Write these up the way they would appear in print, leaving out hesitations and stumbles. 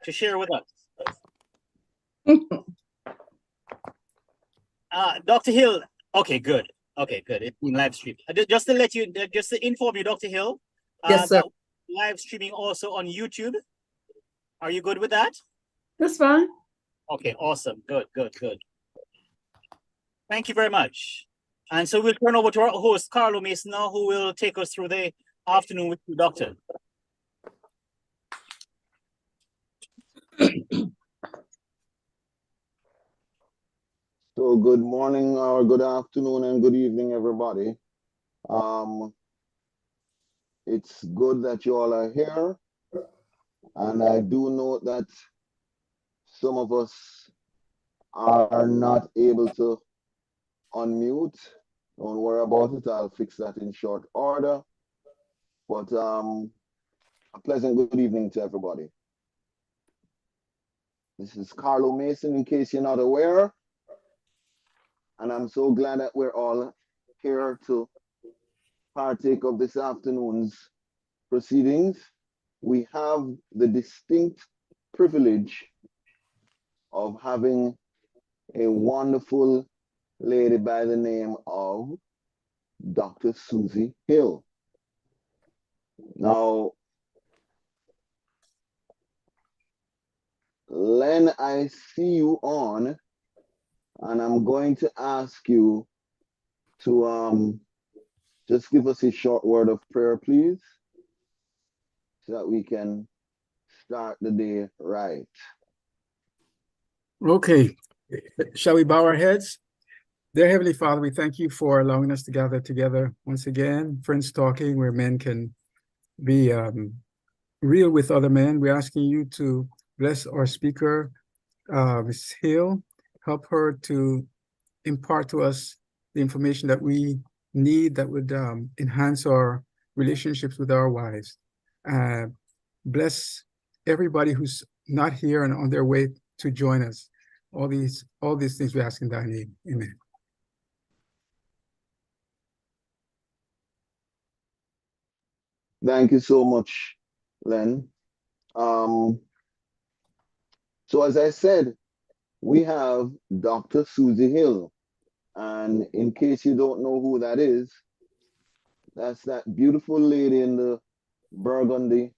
to share with us? Dr. Hill, okay, good. Okay, good. It's been live streamed. Just to let you, just to inform you, Dr. Hill, yes, sir. that live streaming also on YouTube. Are you good with that? That's fine. Okay, awesome. Good, good, good. Thank you very much. And so we'll turn over to our host, Carlo Mason, now, who will take us through the afternoon with you, Doctor. So good morning or good afternoon and good evening, everybody. It's good that you all are here. And I do note that some of us are not able to unmute. Don't worry about it. I'll fix that in short order. But a pleasant good evening to everybody. This is Carlo Mason, in case you're not aware. And I'm so glad that we're all here to partake of this afternoon's proceedings. We have the distinct privilege of having a wonderful lady by the name of Dr. Susie Hill. Now, Len, I see you on, and I'm going to ask you to just give us a short word of prayer, please, so that we can start the day right. Okay, shall we bow our heads? Dear Heavenly Father, we thank you for allowing us to gather together once again, Friends Talking, where men can be real with other men. We're asking you to bless our speaker, Ms. Hill, help her to impart to us the information that we need that would enhance our relationships with our wives. Bless everybody who's not here and on their way to join us. All these things we ask in thy name. Amen. Thank you so much, Len. So as I said, we have Dr. Susie Hill. And in case you don't know who that is, that's that beautiful lady in the burgundy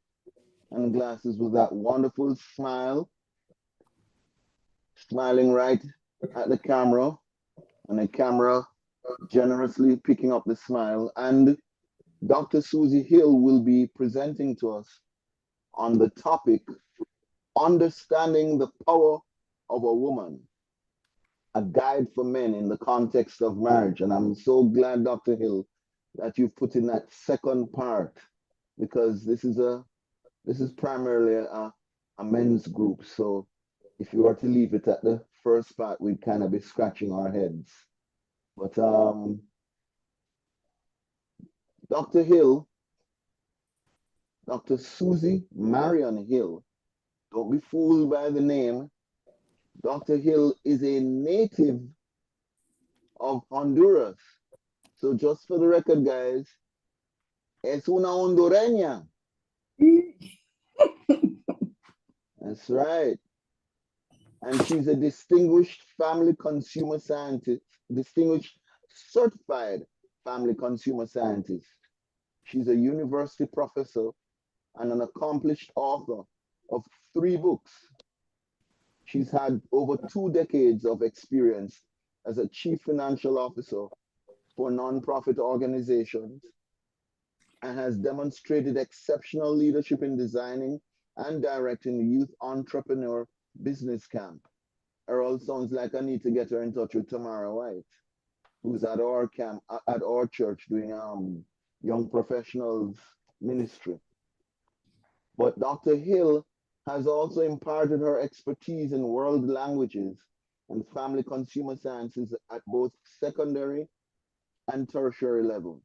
and glasses with that wonderful smile, smiling right at the camera, and the camera generously picking up the smile. And Dr. Susie Hill will be presenting to us on the topic, Understanding the Power of a Woman, a guide for men in the context of marriage. And I'm so glad, Dr. Hill, that you've put in that second part, because this is primarily a men's group. So if you were to leave it at the first part, we'd kind of be scratching our heads. But Dr. Hill, Dr. Susie Marion Hill, don't be fooled by the name. Dr. Hill is a native of Honduras. So just for the record, guys, es una hondureña. That's right. And she's a distinguished family consumer scientist, distinguished certified family consumer scientist. She's a university professor and an accomplished author of 3 books. She's had over 2 decades of experience as a chief financial officer for nonprofit organizations and has demonstrated exceptional leadership in designing and directing the Youth Entrepreneur Business Camp. Errol sounds like I need to get her in touch with Tamara White, who's at our camp, at our church doing young professionals ministry. But Dr. Hill has also imparted her expertise in world languages and family consumer sciences at both secondary and tertiary levels.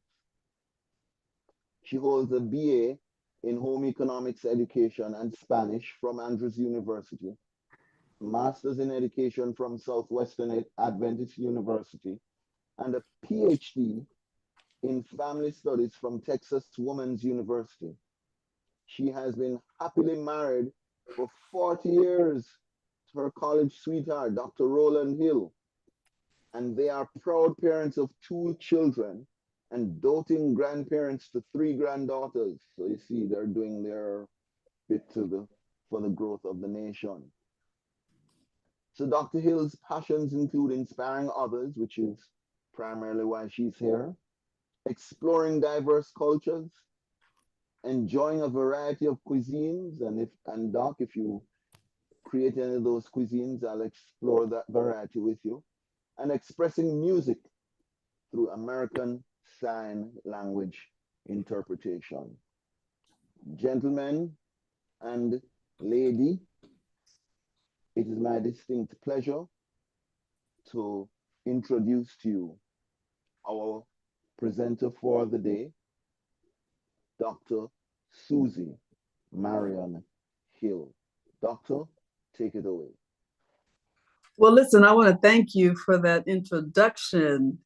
She holds a BA in Home Economics Education and Spanish from Andrews University, Master's in Education from Southwestern Adventist University, and a PhD in Family Studies from Texas Women's University. She has been happily married for 40 years to her college sweetheart, Dr. Roland Hill. And they are proud parents of 2 children and doting grandparents to 3 granddaughters. So you see, they're doing their bit for the growth of the nation. So Dr. Hill's passions include inspiring others, which is primarily why she's here, exploring diverse cultures, enjoying a variety of cuisines, and Doc, if you create any of those cuisines, I'll explore that variety with you, and expressing music through American Sign Language interpretation. Gentlemen and lady, it is my distinct pleasure to introduce to you our presenter for the day, Dr. Susie Marion Hill. Doctor, take it away. Well, listen, I want to thank you for that introduction.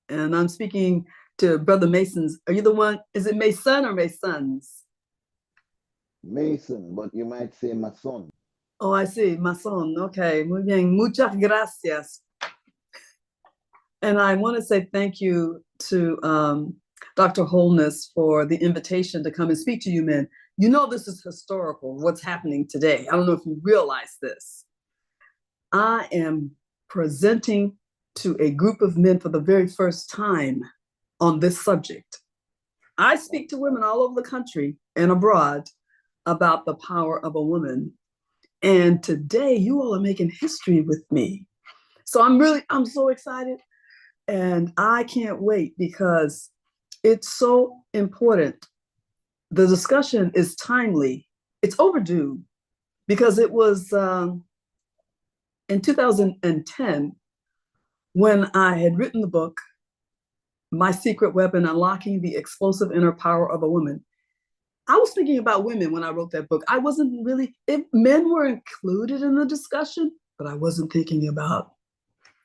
And I'm speaking to Brother Mason's. Are you the one? Is it Mason or Masons? Mason, but you might say Mason. Oh, I see. Mason. Okay. Muy bien. Muchas gracias. And I want to say thank you to Dr. Holness for the invitation to come and speak to you men. You know, this is historical, what's happening today. I don't know if you realize this. I am presenting to a group of men for the very first time on this subject. I speak to women all over the country and abroad about the power of a woman. And today you all are making history with me. So I'm so excited. And I can't wait because it's so important. The discussion is timely. It's overdue because it was in 2010 when I had written the book, My Secret Weapon, Unlocking the Explosive Inner Power of a Woman. I was thinking about women when I wrote that book. I wasn't really, men were included in the discussion, but I wasn't thinking about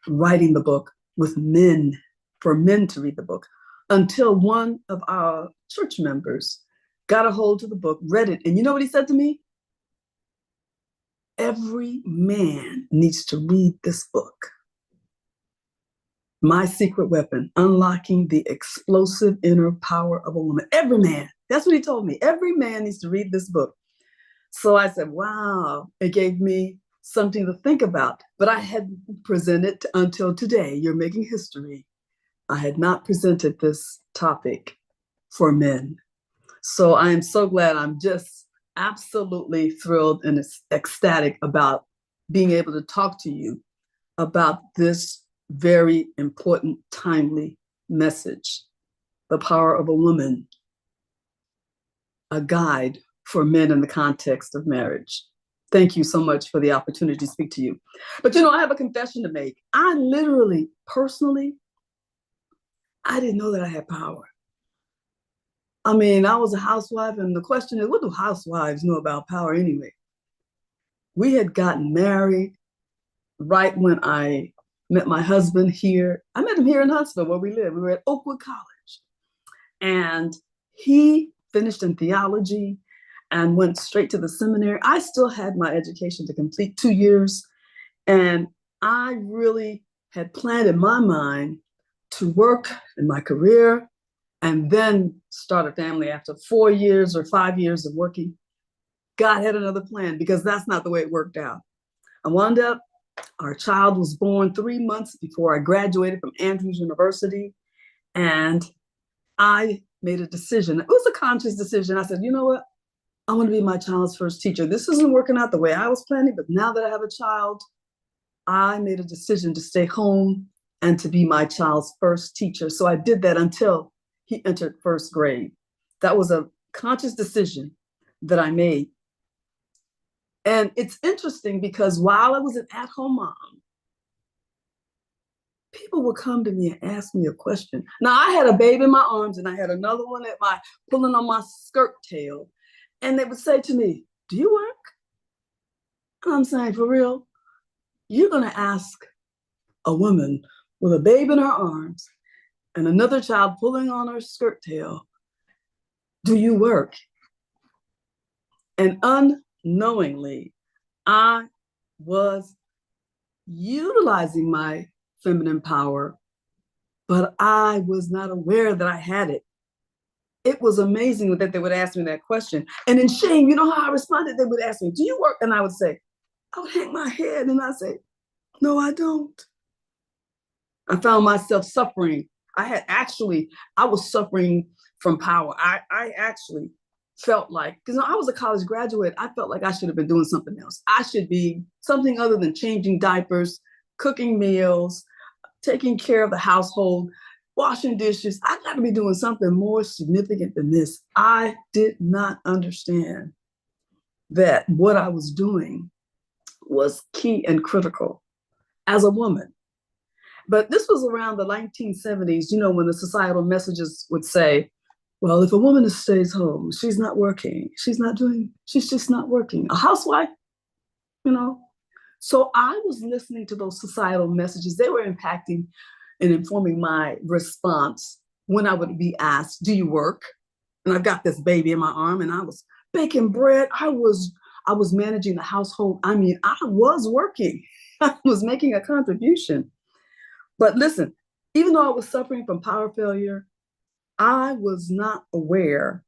writing the book with men, for men to read the book, until one of our church members got a hold of the book, read it, and you know what he said to me? Every man needs to read this book. My Secret Weapon, Unlocking the Explosive Inner Power of a Woman. Every man. That's what he told me. Every man needs to read this book. So I said, wow, it gave me something to think about. But I hadn't presented until today. You're making history. I had not presented this topic for men. So I am so glad. I'm just absolutely thrilled and ecstatic about being able to talk to you about this very important, timely message, the power of a woman, a guide for men in the context of marriage. Thank you so much for the opportunity to speak to you. But you know, I have a confession to make. I literally, personally, I didn't know that I had power. I mean, I was a housewife, and the question is, what do housewives know about power anyway? We had gotten married right when I met my husband here. I met him here in Huntsville, where we live. We were at Oakwood College. And he finished in theology and went straight to the seminary. I still had my education to complete 2 years. And I really had planned in my mind to work in my career and then start a family after 4 years or 5 years of working. God had another plan because that's not the way it worked out. I wound up, our child was born 3 months before I graduated from Andrews University. And I made a decision. It was a conscious decision. I said, you know what? I want to be my child's first teacher. This isn't working out the way I was planning, but now that I have a child, I made a decision to stay home and to be my child's first teacher. So I did that until he entered first grade. That was a conscious decision that I made. And it's interesting because while I was an at-home mom, people would come to me and ask me a question. Now, I had a baby in my arms and I had another one pulling on my skirt tail. And they would say to me, do you work? And I'm saying, for real? You're going to ask a woman with a baby in her arms and another child pulling on her skirt tail, do you work? And knowingly, I was utilizing my feminine power, but I was not aware that I had it. It was amazing that they would ask me that question. And in shame, you know how I responded? They would ask me, do you work? And I would say, I would hang my head and I'd say, no, I don't. I found myself suffering. I was suffering from power. I actually felt like, because I was a college graduate, I felt like I should have been doing something else. I should be something other than changing diapers, cooking meals, taking care of the household, washing dishes. I got to be doing something more significant than this. I did not understand that what I was doing was key and critical as a woman. But this was around the 1970s, when the societal messages would say, well, if a woman stays home, she's not working. She's just not working. A housewife, So I was listening to those societal messages. They were impacting and informing my response when I would be asked, do you work? And I've got this baby in my arm and I was baking bread. I was managing the household. I mean, I was working. I was making a contribution. But listen, even though I was suffering from power failure, I was not aware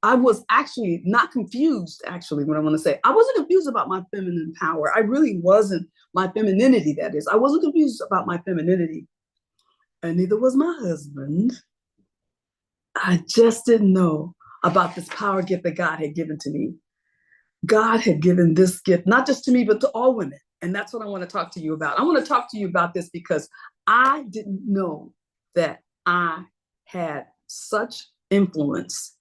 I was actually not confused, what I want to say. I wasn't confused about my feminine power. I really wasn't. My femininity, that is. I wasn't confused about my femininity. And neither was my husband. I just didn't know about this power gift that God had given to me. God had given this gift, not just to me, but to all women. And that's what I want to talk to you about. I want to talk to you about this because I didn't know that I had such influence,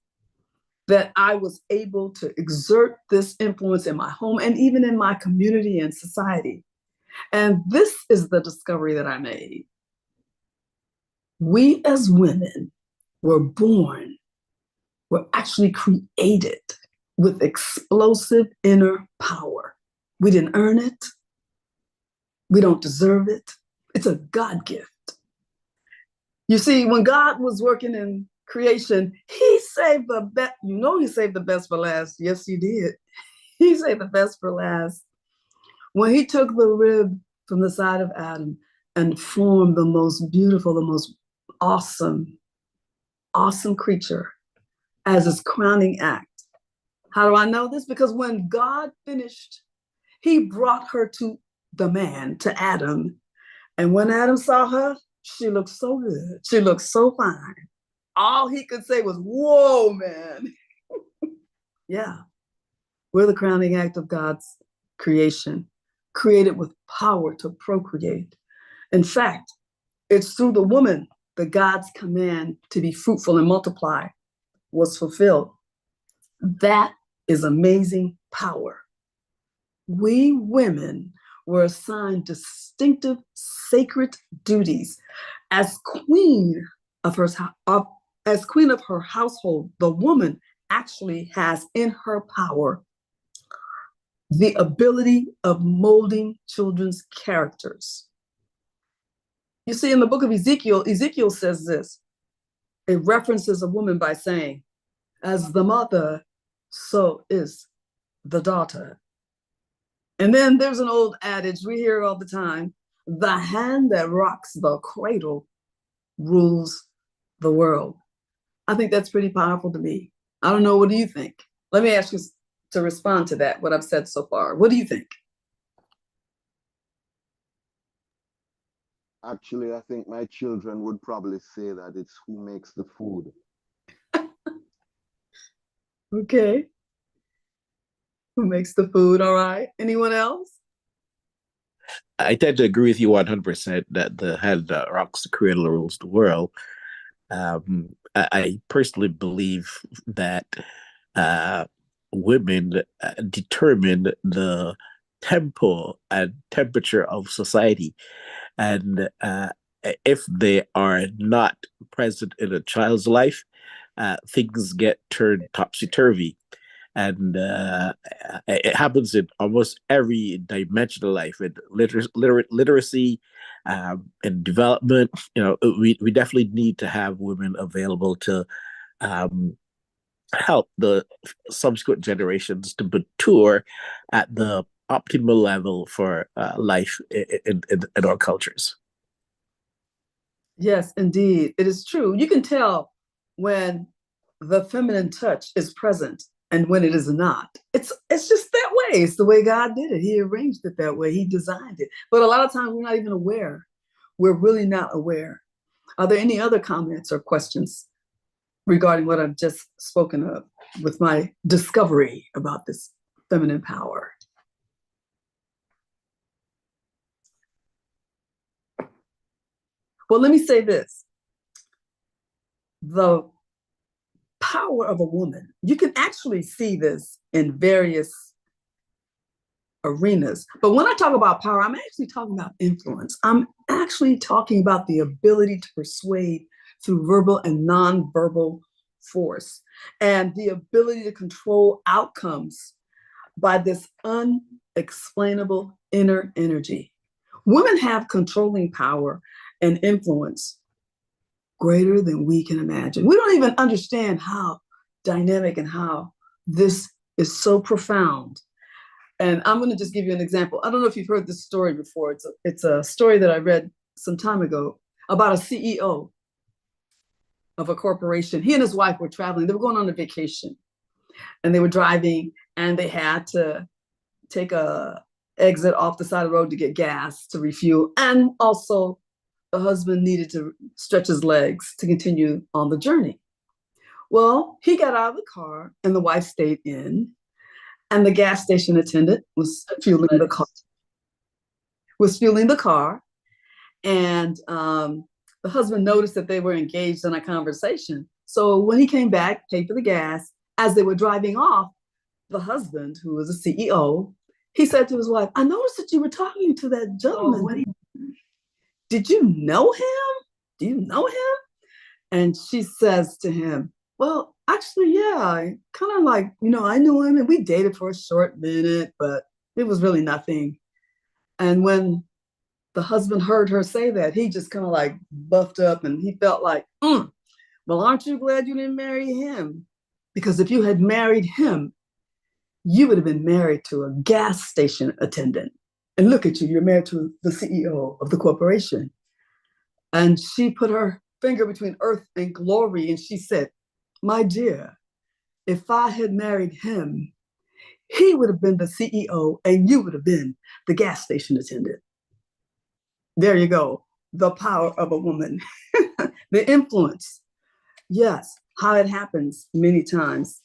that I was able to exert this influence in my home and even in my community and society. And this is the discovery that I made. We as women were actually created with explosive inner power. We didn't earn it. We don't deserve it. It's a God gift. You see, when God was working in creation, he saved the best. He saved the best for last. Yes, he did. He saved the best for last. When he took the rib from the side of Adam and formed the most beautiful, the most awesome creature as his crowning act. How do I know this? Because when God finished, he brought her to the man, to Adam. And when Adam saw her, she looked so good. She looked so fine. All he could say was, whoa, man. Yeah. We're the crowning act of God's creation, created with power to procreate. In fact, it's through the woman that God's command to be fruitful and multiply was fulfilled. That is amazing power. We women were assigned distinctive sacred duties as queen of her household. The woman actually has in her power the ability of molding children's characters. You see, in the book of Ezekiel says this. It references a woman by saying, as the mother, so is the daughter. And then there's an old adage, we hear it all the time, the hand that rocks the cradle rules the world. I think that's pretty powerful to me. I don't know, what do you think? Let me ask you to respond to that, what I've said so far. What do you think? Actually, I think my children would probably say that it's who makes the food. Okay. Who makes the food? All right. Anyone else? I tend to agree with you 100% that the hand that rocks the cradle rules the world. I personally believe that women determine the tempo and temperature of society. And if they are not present in a child's life, things get turned topsy-turvy. And it happens in almost every dimension of life, in literacy, and development. We definitely need to have women available to help the subsequent generations to mature at the optimal level for life in our cultures. Yes, indeed. It is true. You can tell when the feminine touch is present and when it is not. It's just that way. It's the way God did it. He arranged it that way. He designed it. But a lot of times we're not even aware. We're really not aware. Are there any other comments or questions regarding what I've just spoken of with my discovery about this feminine power? Well, let me say this. The power of a woman, you can actually see this in various arenas. But when I talk about power, I'm actually talking about influence. I'm actually talking about the ability to persuade through verbal and nonverbal force, and the ability to control outcomes by this unexplainable inner energy. Women have controlling power and influence greater than we can imagine. We don't even understand how dynamic and how this is so profound. And I'm going to just give you an example. I don't know if you've heard this story before. It's a story that I read some time ago about a CEO of a corporation. He and his wife were traveling. They were going on a vacation, and they were driving, and they had to take a exit off the side of the road to get gas to refuel. And also the husband needed to stretch his legs to continue on the journey. Well, he got out of the car and the wife stayed in, and the gas station attendant was fueling the car. And the husband noticed that they were engaged in a conversation. So when he came back, paid for the gas, as they were driving off, the husband, who was a CEO, he said to his wife, "I noticed that you were talking to that gentleman. Did you know him? Do you know him?" And she says to him, "Well, actually, yeah, I kind of like, I knew him and we dated for a short minute, but it was really nothing." And when the husband heard her say that, he just kind of like buffed up, and he felt like, well, aren't you glad you didn't marry him? Because if you had married him, you would have been married to a gas station attendant. And look at you, you're married to the CEO of the corporation. And she put her finger between earth and glory, and she said, "My dear, if I had married him, he would have been the CEO and you would have been the gas station attendant." There you go. The power of a woman. The influence. Yes, how it happens many times.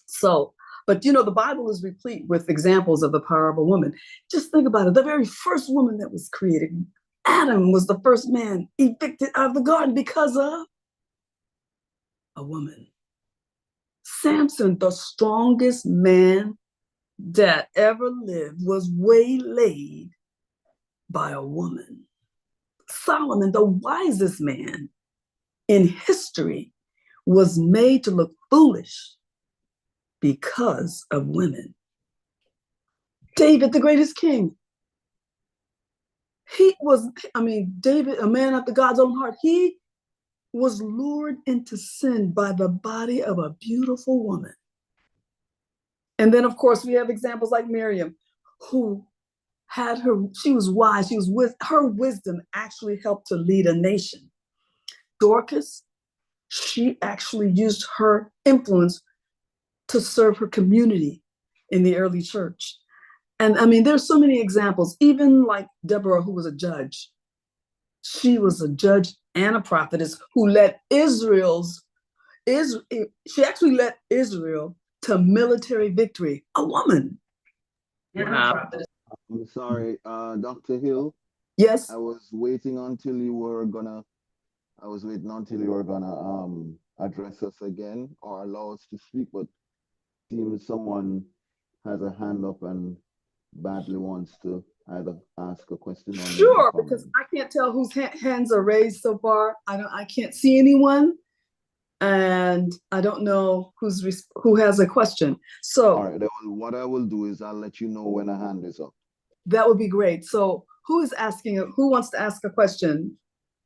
So, but the Bible is replete with examples of the power of a woman. Just think about it. The very first woman that was created, Adam, was the first man evicted out of the garden because of a woman. Samson, the strongest man that ever lived, was waylaid by a woman. Solomon, the wisest man in history, was made to look foolish because of women. David, the greatest king, David, a man after God's own heart, he was lured into sin by the body of a beautiful woman. And then, of course, we have examples like Miriam, who she was wise, her wisdom actually helped to lead a nation. Dorcas, she actually used her influence to serve her community in the early church. And there's so many examples, even like Deborah, who was a judge. She was a judge and a prophetess who she actually led Israel to military victory. A woman. Wow. I'm sorry, Dr. Hill. Yes. I was waiting until you were gonna address us again or allow us to speak, but seems someone has a hand up and badly wants to either ask a question or sure, because I can't tell whose hands are raised so far. I can't see anyone, and I don't know who has a question. So, all right, what I will do is I'll let you know when a hand is up. That would be great. So who wants to ask a question?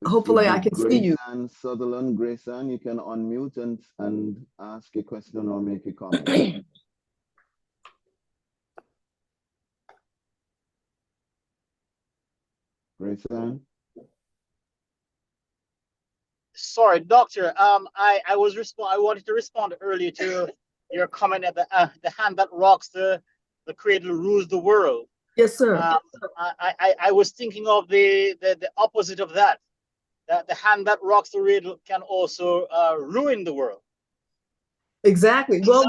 hopefully I can see you. Grayson Sutherland. Grayson, you can unmute and ask a question or make a comment. Grayson? Sorry, doctor. I wanted to respond earlier to your comment that the hand that rocks the cradle rules the world. Yes, sir. I was thinking of the opposite of that. That the hand that rocks the cradle can also ruin the world. Exactly. Well,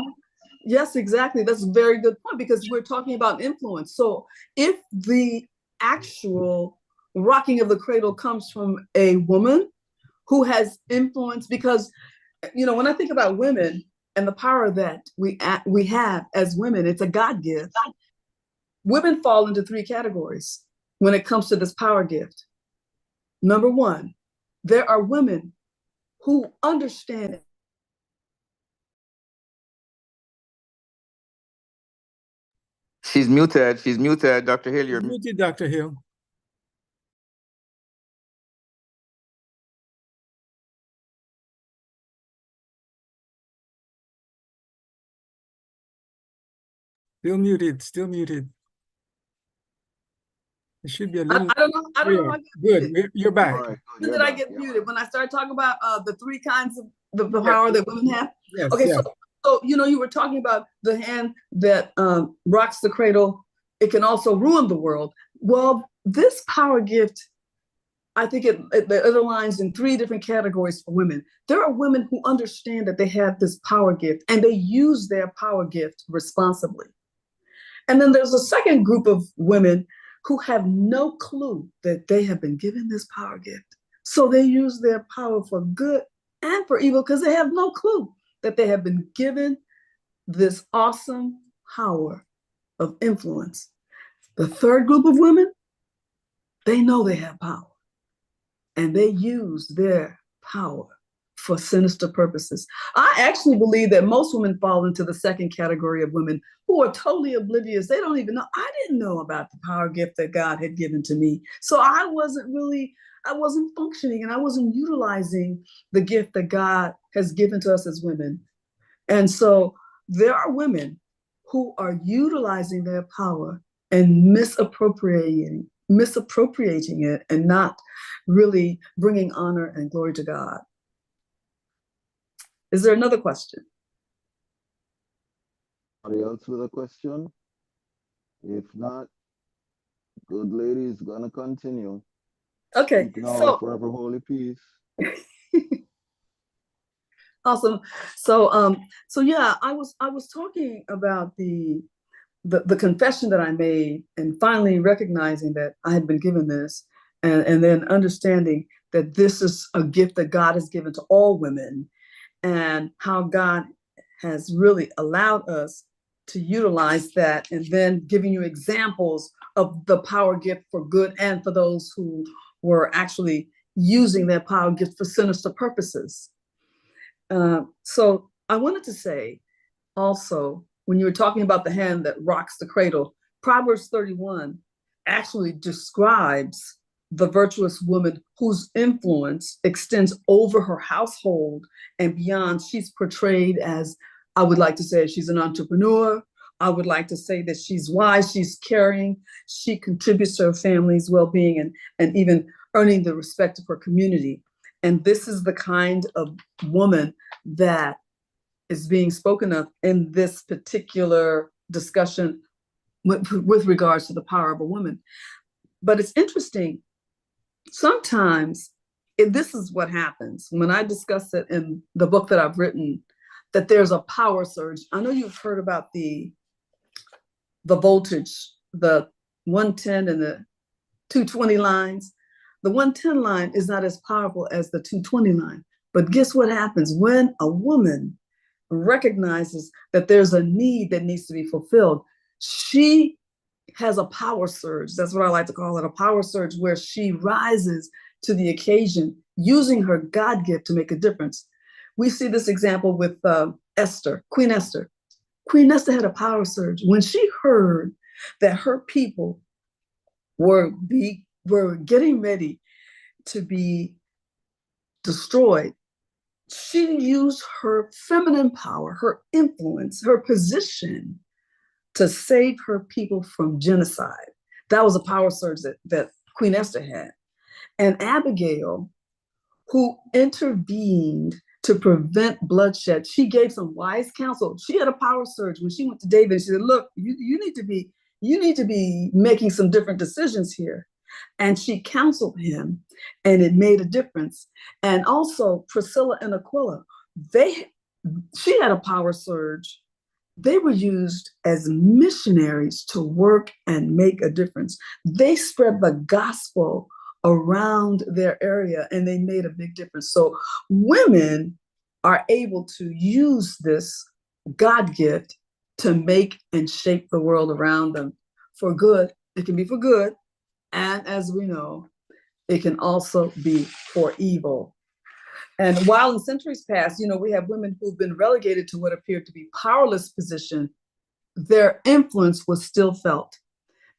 yes, exactly. That's a very good point because we're talking about influence. So if the actual rocking of the cradle comes from a woman who has influence, because, you know, when I think about women and the power that we have as women, it's a God gift. Women fall into three categories when it comes to this power gift. Number one, there are women who understand. She's muted. She's muted. Dr. Hill, You're muted, Dr. Hill. Still muted, still muted. It should be a little. I don't know how I got good. muted. You're back. All right, good. When You're did I back. get You're muted? back. When I started talking about the three kinds of the power that women have? Yes, Okay, yes. so you know, you were talking about the hand that rocks the cradle. It can also ruin the world. Well, this power gift, I think it aligns in three different categories for women. There are women who understand that they have this power gift and they use their power gift responsibly. And then there's a second group of women who have no clue that they have been given this power gift. So they use their power for good and for evil because they have no clue that they have been given this awesome power of influence. The third group of women, they know they have power and they use their power for sinister purposes. I actually believe that most women fall into the second category of women who are totally oblivious. They don't even know. I didn't know about the power gift that God had given to me. So I wasn't functioning and I wasn't utilizing the gift that God has given to us as women. And so there are women who are utilizing their power and misappropriating it and not really bringing honor and glory to God. Is there another question? Anybody else with a question? If not, good lady is gonna continue. Okay, Speak now, so forever holy peace. awesome. So yeah, I was talking about the confession that I made and finally recognizing that I had been given this and then understanding that this is a gift that God has given to all women and how God has really allowed us to utilize that, and then giving you examples of the power gift for good and for those who were actually using their power gift for sinister purposes. So I wanted to say also, when you were talking about the hand that rocks the cradle, Proverbs 31 actually describes the virtuous woman whose influence extends over her household and beyond. She's portrayed as, I would like to say, she's an entrepreneur. I would like to say that she's wise, she's caring, she contributes to her family's well-being and even earning the respect of her community. And this is the kind of woman that is being spoken of in this particular discussion with regards to the power of a woman. But it's interesting. Sometimes this is what happens when I discuss it in the book that I've written, that there's a power surge. I know you've heard about the voltage, the 110 and the 220 lines. The 110 line is not as powerful as the 220 line. But guess what happens when a woman recognizes that there's a need that needs to be fulfilled? She has a power surge. That's what I like to call it, a power surge, where she rises to the occasion using her God gift to make a difference. We see this example with Esther, Queen Esther. Queen Esther had a power surge when she heard that her people were getting ready to be destroyed, she used her feminine power, her influence, her position to save her people from genocide. That was a power surge that Queen Esther had. And Abigail, who intervened to prevent bloodshed, she gave some wise counsel. She had a power surge when she went to David and she said, look, you need to be making some different decisions here. And she counseled him, and it made a difference. And also Priscilla and Aquila, she had a power surge. They were used as missionaries to work and make a difference. They spread the gospel around their area, and they made a big difference. So women are able to use this God gift to make and shape the world around them for good. It can be for good. And as we know, it can also be for evil. And while in centuries past, we have women who've been relegated to what appeared to be powerless position, their influence was still felt.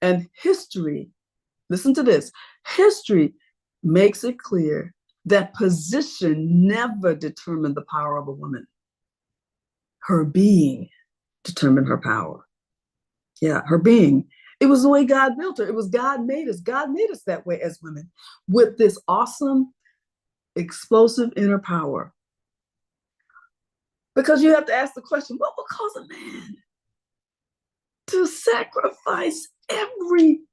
And history, listen to this, history makes it clear that position never determined the power of a woman. Her being determined her power. Yeah, her being. It was the way God built her. It was God made us. God made us that way as women, with this awesome, explosive inner power. Because you have to ask the question, what would cause a man to sacrifice everything,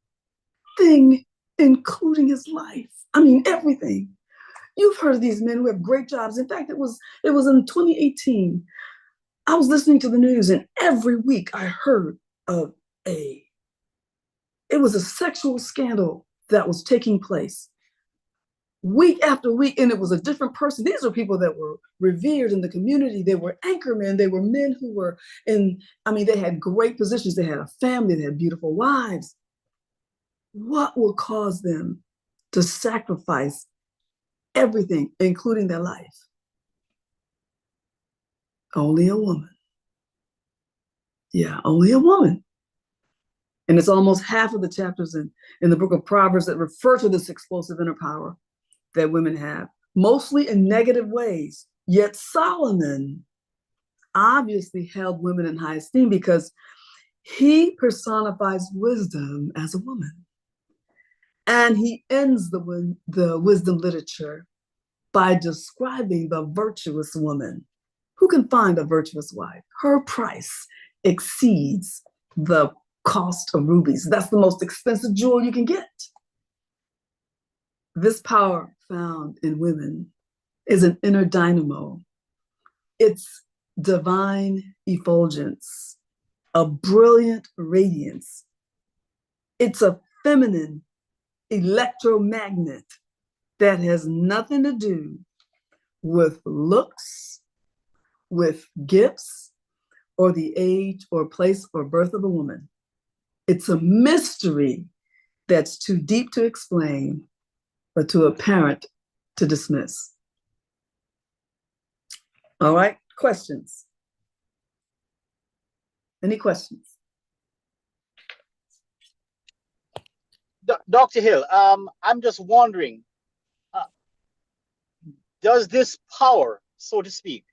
including his life? I mean, everything. You've heard of these men who have great jobs. In fact, it was in 2018. I was listening to the news, and every week I heard of it was a sexual scandal that was taking place week after week, and it was a different person. These are people that were revered in the community. They were anchormen. They were men who were they had great positions. They had a family. They had beautiful wives. What will cause them to sacrifice everything, including their life? Only a woman. Yeah, only a woman. And it's almost half of the chapters in the book of Proverbs that refer to this explosive inner power that women have, mostly in negative ways. Yet Solomon obviously held women in high esteem because he personifies wisdom as a woman. And he ends the wisdom literature by describing the virtuous woman. Who can find a virtuous wife? Her price exceeds the cost of rubies. That's the most expensive jewel you can get. This power found in women is an inner dynamo. It's divine effulgence, a brilliant radiance. It's a feminine electromagnet that has nothing to do with looks, with gifts, or the age or place or birth of a woman. It's a mystery that's too deep to explain, but too apparent to dismiss. All right, questions? Any questions? Dr. Hill, I'm just wondering, does this power, so to speak,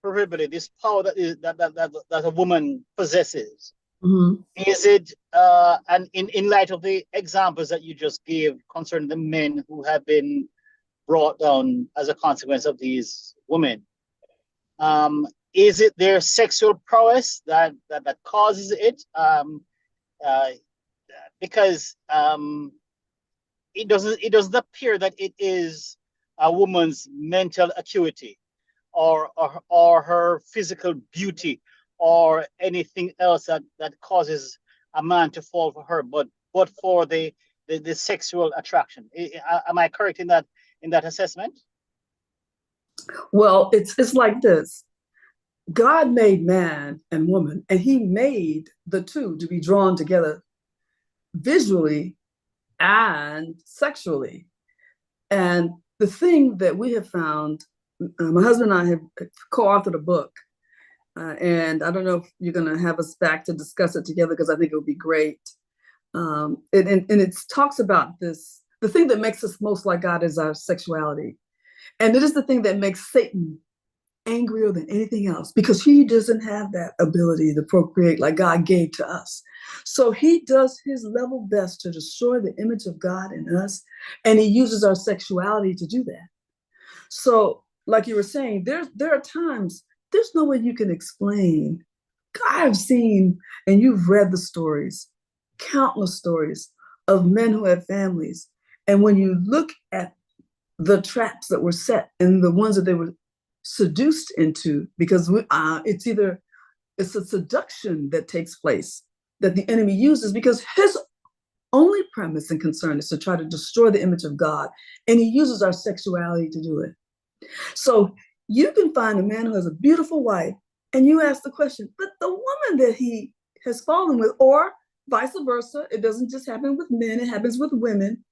prohibited, this power that a woman possesses, is it, and in light of the examples that you just gave concerning the men who have been brought down as a consequence of these women, is it their sexual prowess that causes it? Because it doesn't appear that it is a woman's mental acuity or her physical beauty or anything else that causes a man to fall for her, but for the sexual attraction. Am I correct in that assessment? Well, it's like this. God made man and woman, and he made the two to be drawn together visually and sexually. And the thing that we have found, my husband and I have co-authored a book, and I don't know if you're going to have us back to discuss it together, because I think it would be great. And it talks about this. The thing that makes us most like God is our sexuality. And it is the thing that makes Satan angrier than anything else, because he doesn't have that ability to procreate like God gave to us. So he does his level best to destroy the image of God in us, and he uses our sexuality to do that. So, like you were saying, there are times there's no way you can explain. I've seen, and you've read the stories, countless stories of men who had families. And when you look at the traps that were set and the ones that they were seduced into, because it's a seduction that takes place that the enemy uses, because his only premise and concern is to try to destroy the image of God. And he uses our sexuality to do it. So you can find a man who has a beautiful wife, and you ask the question, but the woman that he has fallen with, or vice versa, it doesn't just happen with men, it happens with women,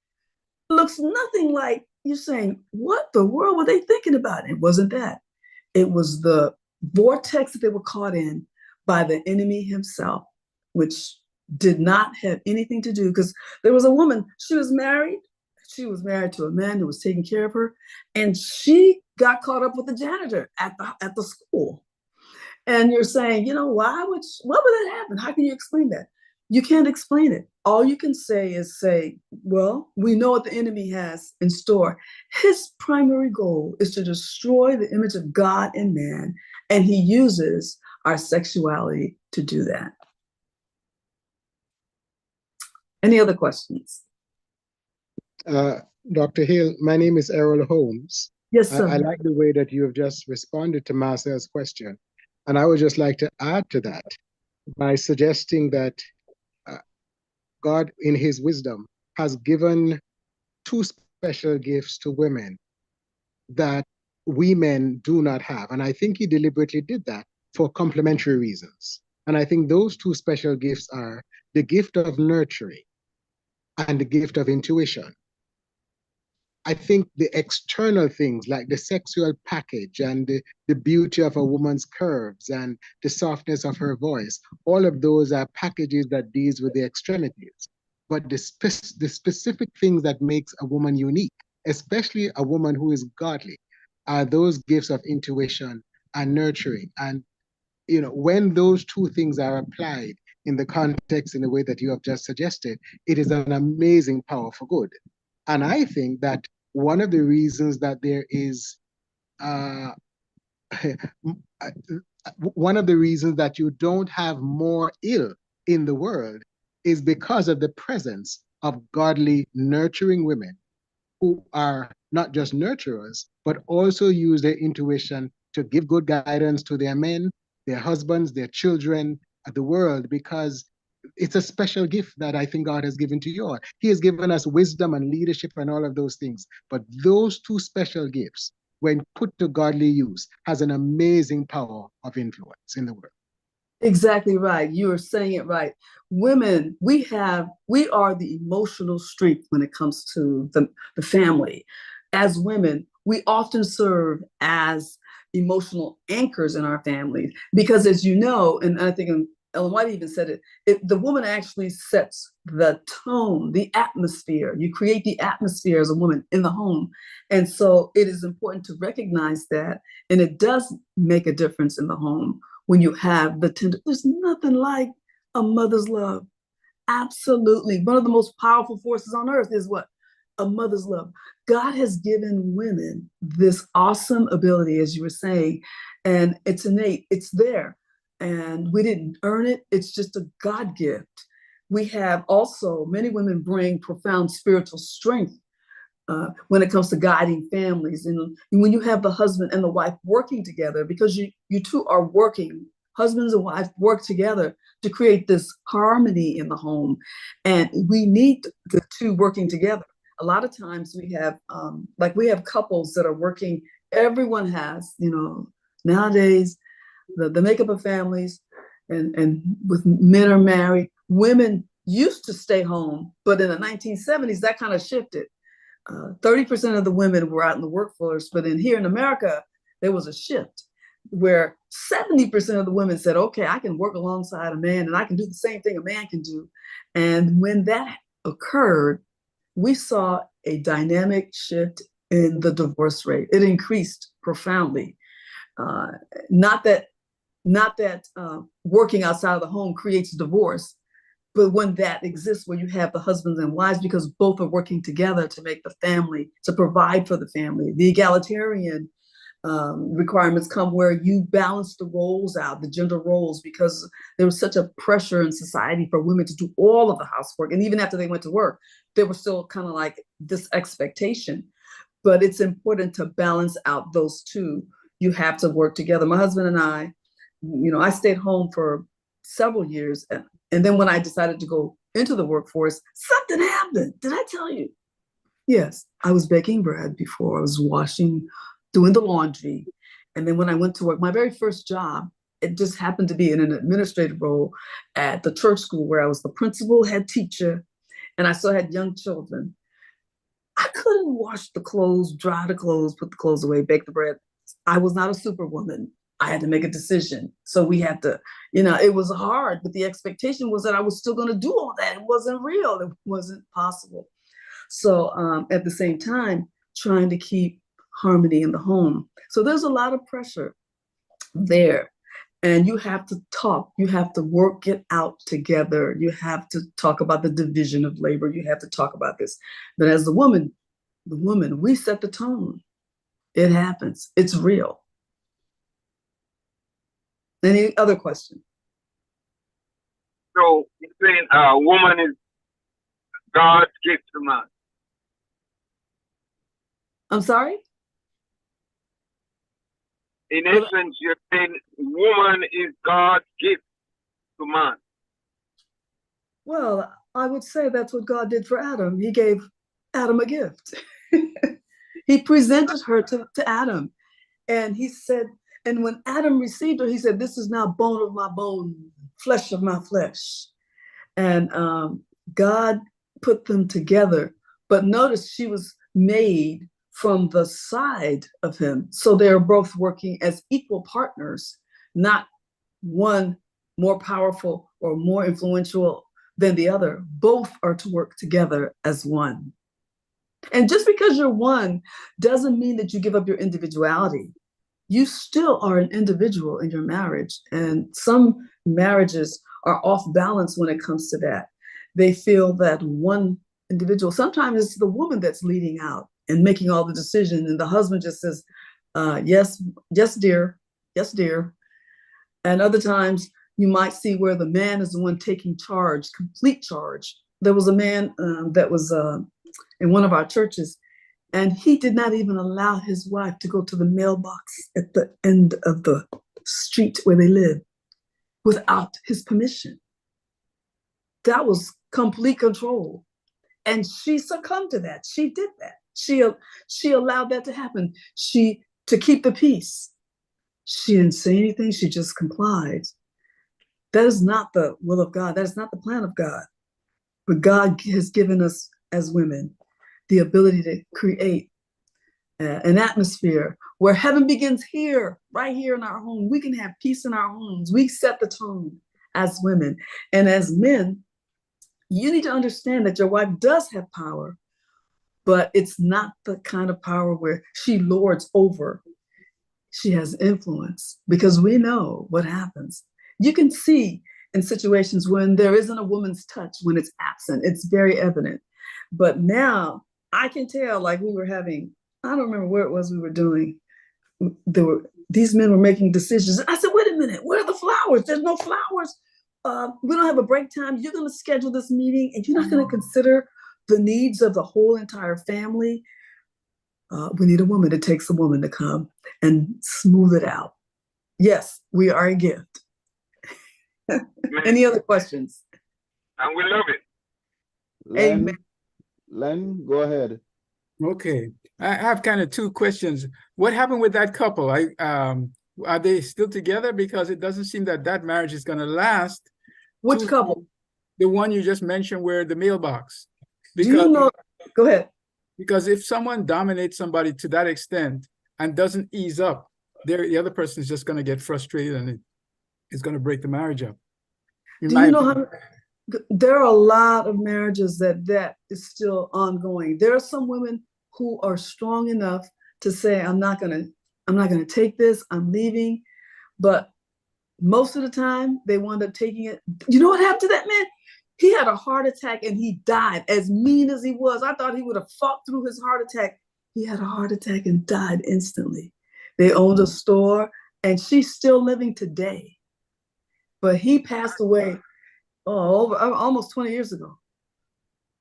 looks nothing like, you're saying, what the world were they thinking about? It wasn't that. It was the vortex that they were caught in by the enemy himself, which did not have anything to do, because there was a woman, she was married to a man who was taking care of her, and she got caught up with the janitor at the school. And you're saying, what would that happen? How can you explain that? You can't explain it. All you can say is well, we know what the enemy has in store. His primary goal is to destroy the image of God in man, and he uses our sexuality to do that. Any other questions? Dr. Hill, my name is Errol Holmes. Yes, sir. I like the way that you have just responded to Marcel's question. And I would just like to add to that by suggesting that God, in his wisdom, has given two special gifts to women that we men do not have. And I think he deliberately did that for complementary reasons. And I think those two special gifts are the gift of nurturing and the gift of intuition. I think the external things like the sexual package and the beauty of a woman's curves and the softness of her voice, all of those are packages that deals with the extremities. But the specific things that makes a woman unique, especially a woman who is godly, are those gifts of intuition and nurturing. And when those two things are applied in the context in the way that you have just suggested, it is an amazing power for good. And I think that one of the reasons that there is one of the reasons that you don't have more ill in the world is because of the presence of godly, nurturing women who are not just nurturers, but also use their intuition to give good guidance to their men, their husbands, their children, the world, because it's a special gift that I think God has given to you all. He has given us wisdom and leadership and all of those things. But those two special gifts, when put to godly use, has an amazing power of influence in the world. Exactly right. You are saying it right. Women, we are the emotional strength when it comes to the family. As women, we often serve as emotional anchors in our families, because as you know, and I think Ellen White even said it, the woman actually sets the tone, the atmosphere. You create the atmosphere as a woman in the home. And so it is important to recognize that. And it does make a difference in the home when you have the tender. There's nothing like a mother's love. Absolutely. One of the most powerful forces on earth is what? A mother's love. God has given women this awesome ability, as you were saying, and it's innate. It's there. And we didn't earn it. It's just a God gift. We have also, many women bring profound spiritual strength when it comes to guiding families. And when you have the husband and the wife working together, because you two are working, husbands and wives work together to create this harmony in the home. And we need the two working together. A lot of times we have couples that are working, everyone has, nowadays, the makeup of families, and with men are married, women used to stay home, but in the 1970s, that kind of shifted. 30% of the women were out in the workforce, but here in America, there was a shift where 70% of the women said, okay, I can work alongside a man and I can do the same thing a man can do. And when that occurred, we saw a dynamic shift in the divorce rate. It increased profoundly. Not that working outside of the home creates divorce, but when that exists, where you have the husbands and wives, because both are working together to make the family, to provide for the family. The egalitarian requirements come where you balance the roles out, the gender roles, because there was such a pressure in society for women to do all of the housework. And even after they went to work, there was still kind of like this expectation. But it's important to balance out those two. You have to work together. My husband and I, I stayed home for several years. And then when I decided to go into the workforce, something happened. Did I tell you? Yes, I was baking bread before. I was doing the laundry. And then when I went to work, my very first job, it just happened to be in an administrative role at the church school where I was the principal, head teacher, and I still had young children. I couldn't wash the clothes, dry the clothes, put the clothes away, bake the bread. I was not a superwoman. I had to make a decision. So we had to, it was hard, but the expectation was that I was still going to do all that. It wasn't real. It wasn't possible. So at the same time, trying to keep harmony in the home. So there's a lot of pressure there. And you have to talk. You have to work it out together. You have to talk about the division of labor. You have to talk about this. But as the woman, we set the tone. It happens. It's real. Any other question? So you're saying a woman is God's gift to man. I'm sorry? In essence, you're saying woman is God's gift to man. Well, I would say that's what God did for Adam. He gave Adam a gift. He presented her to Adam. And he said, and when Adam received her, he said, this is now bone of my bone, flesh of my flesh. And God put them together. But notice she was made from the side of him. So they're both working as equal partners, not one more powerful or more influential than the other. Both are to work together as one. And just because you're one doesn't mean that you give up your individuality. You still are an individual in your marriage. And some marriages are off balance when it comes to that. They feel that one individual, sometimes it's the woman that's leading out and making all the decisions. And the husband just says, yes, dear, yes, dear. And other times you might see where the man is the one taking charge, complete charge. There was a man that was in one of our churches, and he did not even allow his wife to go to the mailbox at the end of the street where they live without his permission. That was complete control. And she succumbed to that. She did that. She allowed that to happen. To keep the peace. She didn't say anything. She just complied. That is not the will of God. That is not the plan of God. But God has given us as women the ability to create an atmosphere where heaven begins here, right here in our home. We can have peace in our homes. We set the tone as women. And as men, you need to understand that your wife does have power, but it's not the kind of power where she lords over. She has influence, because we know what happens. You can see in situations when there isn't a woman's touch, when it's absent, it's very evident. But now I can tell, like we were having, I don't remember where it was we were doing. These men were making decisions. I said, wait a minute, where are the flowers? There's no flowers. We don't have a break time. You're going to schedule this meeting and you're not going to consider the needs of the whole entire family. We need a woman. It takes a woman to come and smooth it out. Yes, we are a gift. Any other questions? And we love it. Amen. Len, go ahead. Okay, I have kind of two questions. What happened with that couple? Are they still together? Because it doesn't seem that marriage is going to last. Which couple? The one you just mentioned, where the mailbox. Because, do you know? Go ahead. Because if someone dominates somebody to that extent and doesn't ease up, the other person is just going to get frustrated and it's going to break the marriage up. Do you know how? There are a lot of marriages that is still ongoing. There are some women who are strong enough to say, I'm not gonna take this, I'm leaving. But most of the time they wound up taking it. You know what happened to that man? He had a heart attack and he died. As mean as he was, I thought he would have fought through his heart attack. He had a heart attack and died instantly. They owned a store and she's still living today. But he passed away almost 20 years ago.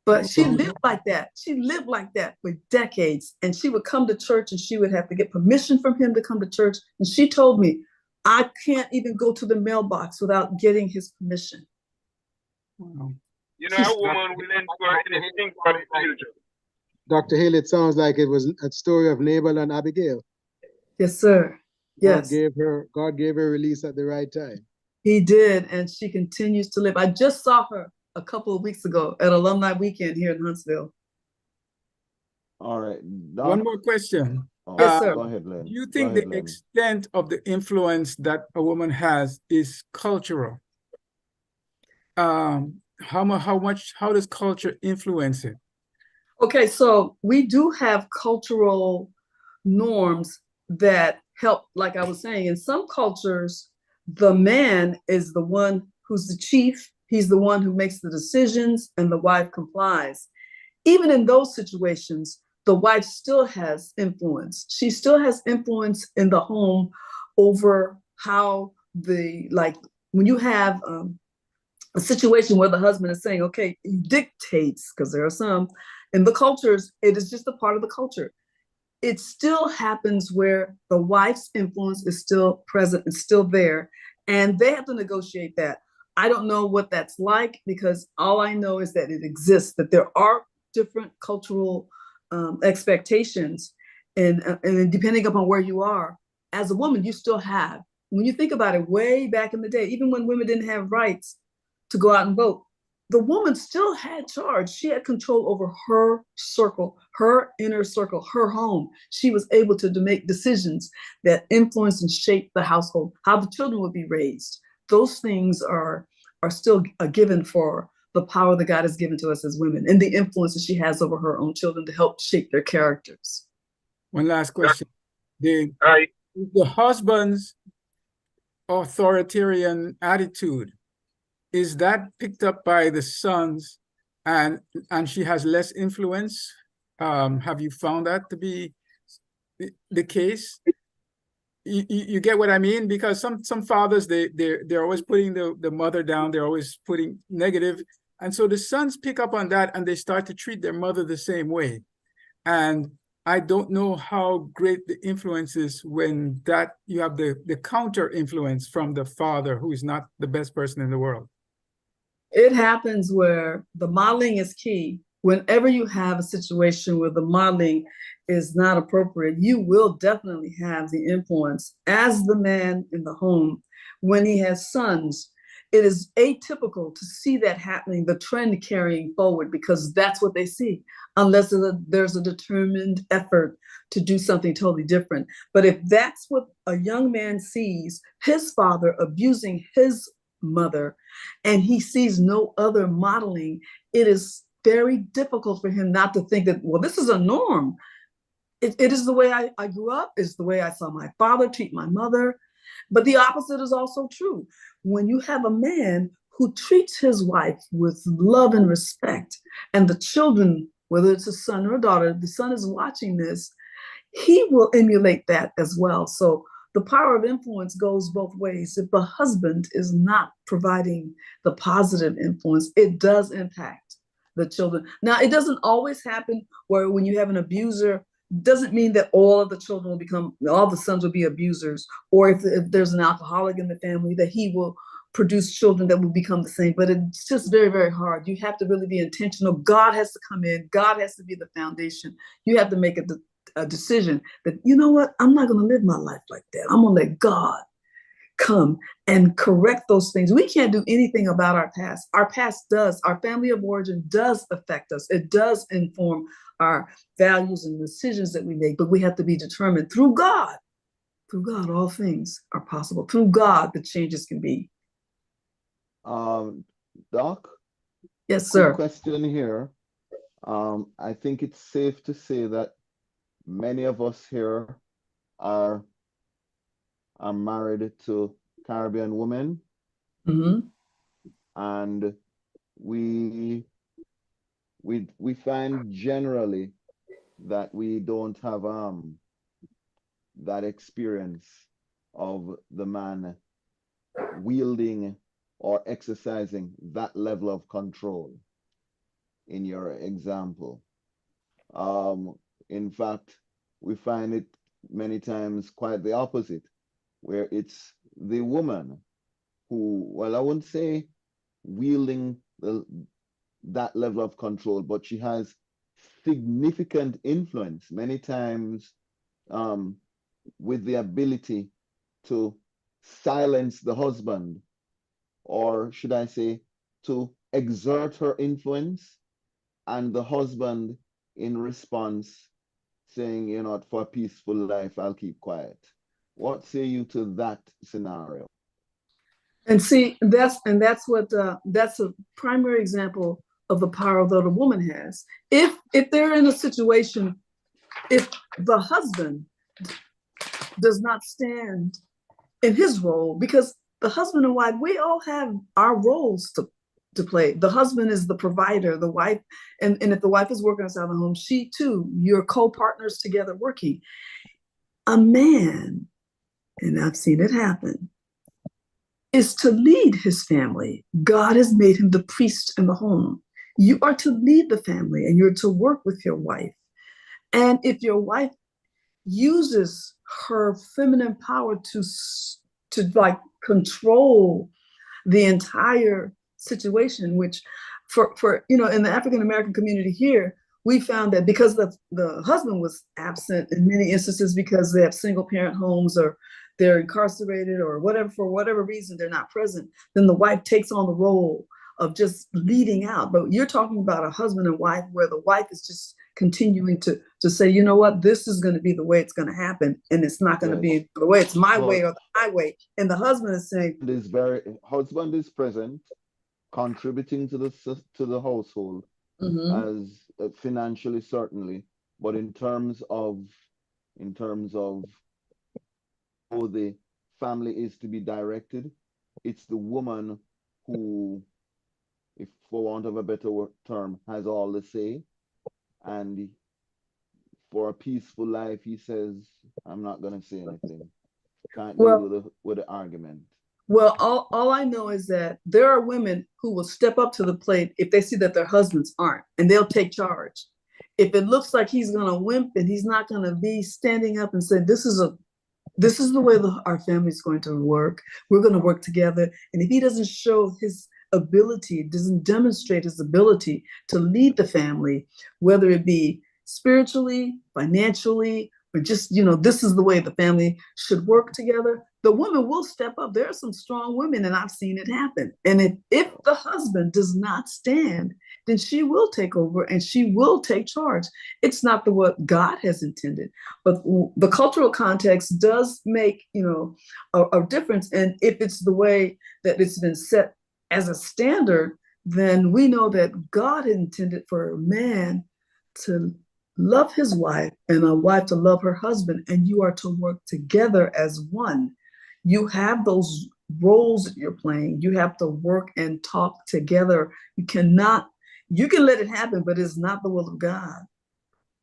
But she lived like that. She lived like that for decades. And she would come to church and she would have to get permission from him to come to church. And she told me, I can't even go to the mailbox without getting his permission. Wow. You know, a woman will endure anything for the children. Dr. Hill, it sounds like it was a story of Nabal and Abigail. Yes, sir. Yes. God gave her release at the right time. He did, and she continues to live. I just saw her a couple of weeks ago at Alumni Weekend here in Huntsville. All right. One more question. Yes, sir. Go ahead, Len. Do you think the extent of the influence that a woman has is cultural? How does culture influence it? Okay, so we do have cultural norms that help. Like I was saying, in some cultures, the man is the one who's the chief. He's the one who makes the decisions and the wife complies. Even in those situations, the wife still has influence. She still has influence in the home over how when you have a situation where the husband is saying, okay, he dictates, because there are some in the cultures, it is just a part of the culture. It still happens where the wife's influence is still present, it's still there, and they have to negotiate that. I don't know what that's like, because all I know is that it exists, that there are different cultural expectations, and depending upon where you are, as a woman, you still have, when you think about it, way back in the day, even when women didn't have rights to go out and vote, the woman still had charge. She had control over her circle, her inner circle, her home. She was able to make decisions that influence and shape the household, how the children would be raised. Those things are still a given for the power that God has given to us as women, and the influence that she has over her own children to help shape their characters. One last question. The husband's authoritarian attitude, is that picked up by the sons, and she has less influence? Have you found that to be the case? You get what I mean? Because some fathers, they're always putting the mother down, they're always putting negative, and so the sons pick up on that and they start to treat their mother the same way. And I don't know how great the influence is when that you have the counter influence from the father, who is not the best person in the world. It happens where the modeling is key. Whenever you have a situation where the modeling is not appropriate, you will definitely have the influence as the man in the home. When he has sons, it is atypical to see that happening, the trend carrying forward, because that's what they see, unless there's a determined effort to do something totally different. But if that's what a young man sees, his father abusing his mother, and he sees no other modeling, it is very difficult for him not to think that, well, this is a norm. It is the way I grew up, it's the way I saw my father treat my mother. But the opposite is also true. When you have a man who treats his wife with love and respect, and the children, whether it's a son or a daughter, the son is watching this, he will emulate that as well. So the power of influence goes both ways. If the husband is not providing the positive influence, it does impact the children. Now, it doesn't always happen where when you have an abuser, doesn't mean that all of the children will become, all the sons will be abusers, or if there's an alcoholic in the family, that he will produce children that will become the same. But it's just very, very hard. You have to really be intentional. God has to come in. God has to be the foundation. You have to make a decision that, you know what, I'm not going to live my life like that. I'm going to let God come and correct those things. We can't do anything about our past. Our past does, our family of origin does affect us. It does inform our values and decisions that we make, but we have to be determined through God. Through God, all things are possible. Through God, the changes can be. Doc? Yes, sir. Question here. I think it's safe to say that many of us here are married to Caribbean women, and we find generally that we don't have that experience of the man wielding or exercising that level of control in your example. In fact, we find it many times quite the opposite, where it's the woman who, well, I wouldn't say wielding that level of control, but she has significant influence, many times with the ability to silence the husband, or should I say, to exert her influence, and the husband, in response, saying, you know, for a peaceful life, I'll keep quiet. What say you to that scenario? And see, that's a primary example of the power that a woman has. If they're in a situation, if the husband does not stand in his role, because the husband and wife, we all have our roles to play. The husband is the provider, the wife, and if the wife is working outside the home, she too, you're co-partners together working. A man, and I've seen it happen, is to lead his family. God has made him the priest in the home. You are to lead the family, and you're to work with your wife. And if your wife uses her feminine power to like control the entire situation, which for you know, in the African American community here, we found that because the husband was absent in many instances because they have single parent homes or they're incarcerated or whatever, for whatever reason they're not present, then the wife takes on the role of just leading out. But you're talking about a husband and wife where the wife is just continuing to say, you know what, this is going to be the way it's going to happen, and it's not going to be the way it's my way or the highway. And the husband is saying, husband is present, contributing to the household, as financially certainly, but in terms of how the family is to be directed, it's the woman who, if for want of a better term, has all the say. And for a peaceful life, he says, I'm not going to say anything. Can't deal with the argument. Well, all I know is that there are women who will step up to the plate if they see that their husbands aren't, and they'll take charge. If it looks like he's going to wimp and he's not going to be standing up and say, this is the way our family is going to work. We're going to work together. And if he doesn't show his ability, doesn't demonstrate his ability to lead the family, whether it be spiritually, financially, or just, you know, this is the way the family should work together, the woman will step up. There are some strong women, and I've seen it happen. And if the husband does not stand, then she will take over and she will take charge. It's not what God has intended, but the cultural context does make, you know, a difference. And if it's the way that it's been set as a standard, then we know that God intended for a man to love his wife and a wife to love her husband, and you are to work together as one. You have those roles that you're playing. You have to work and talk together. You can let it happen, but it's not the will of God.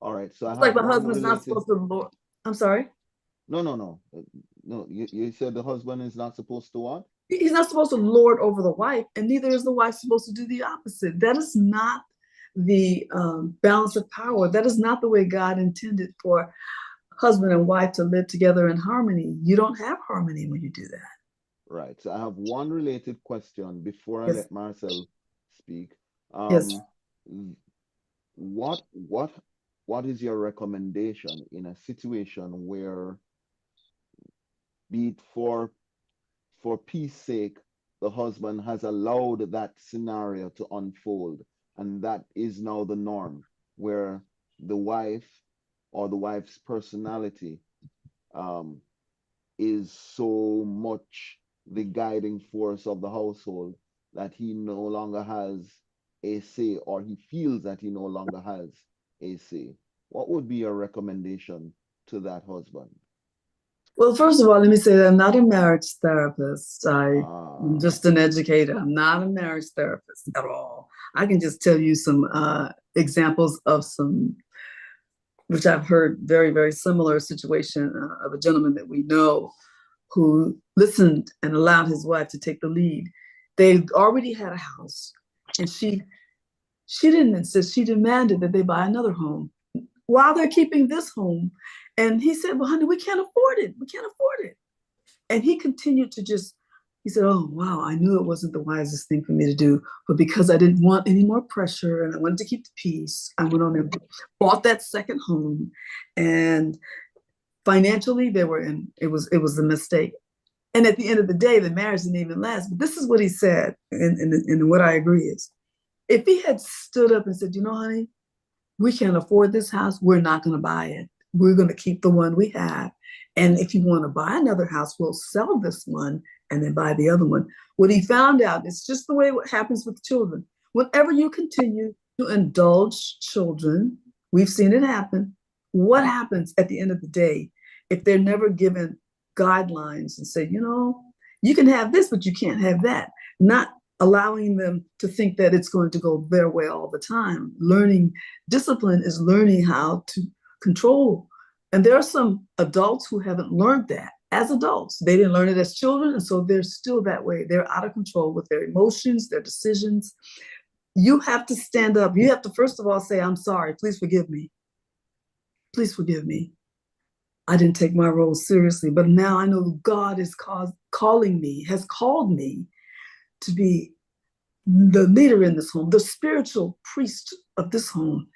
All right. So it's like the husband's not supposed to Lord. I'm sorry. No. You said the husband is not supposed to what? He's not supposed to lord over the wife, and neither is the wife supposed to do the opposite. That is not the balance of power. That is not the way God intended for husband and wife to live together in harmony. You don't have harmony when you do that. Right. So I have one related question before I let Marcel speak. Yes. What is your recommendation in a situation where, be it for peace sake, the husband has allowed that scenario to unfold, and that is now the norm, where the wife or the wife's personality is so much the guiding force of the household that he no longer has a say, or he feels that he no longer has a say. what would be your recommendation to that husband? Well, first of all, let me say that I'm not a marriage therapist. I'm just an educator. I'm not a marriage therapist at all. I can just tell you some examples of some, which I've heard very, very similar situation of a gentleman that we know who listened and allowed his wife to take the lead. They already had a house, and she didn't insist. She demanded that they buy another home while they're keeping this home. And he said, well, honey, we can't afford it. We can't afford it. And he continued to he said, oh, wow, I knew it wasn't the wisest thing for me to do. But because I didn't want any more pressure and I wanted to keep the peace, I went on and bought that second home. And financially, it was a mistake. And at the end of the day, the marriage didn't even last. But this is what he said, and what I agree is, if he had stood up and said, you know, honey, we can't afford this house, we're not going to buy it. We're going to keep the one we have. And if you want to buy another house, we'll sell this one and then buy the other one. What he found out, it's just the way what happens with children. Whenever you continue to indulge children, we've seen it happen. What happens at the end of the day if they're never given guidelines and say, you know, you can have this, but you can't have that? Not allowing them to think that it's going to go their way all the time. Learning discipline is learning how to control. And there are some adults who haven't learned that as adults. They didn't learn it as children, and so they're still that way. They're out of control with their emotions, their decisions. You have to stand up. You have to, first of all, say, I'm sorry. Please forgive me. Please forgive me. I didn't take my role seriously, but now I know God is has called me to be the leader in this home, the spiritual priest of this home.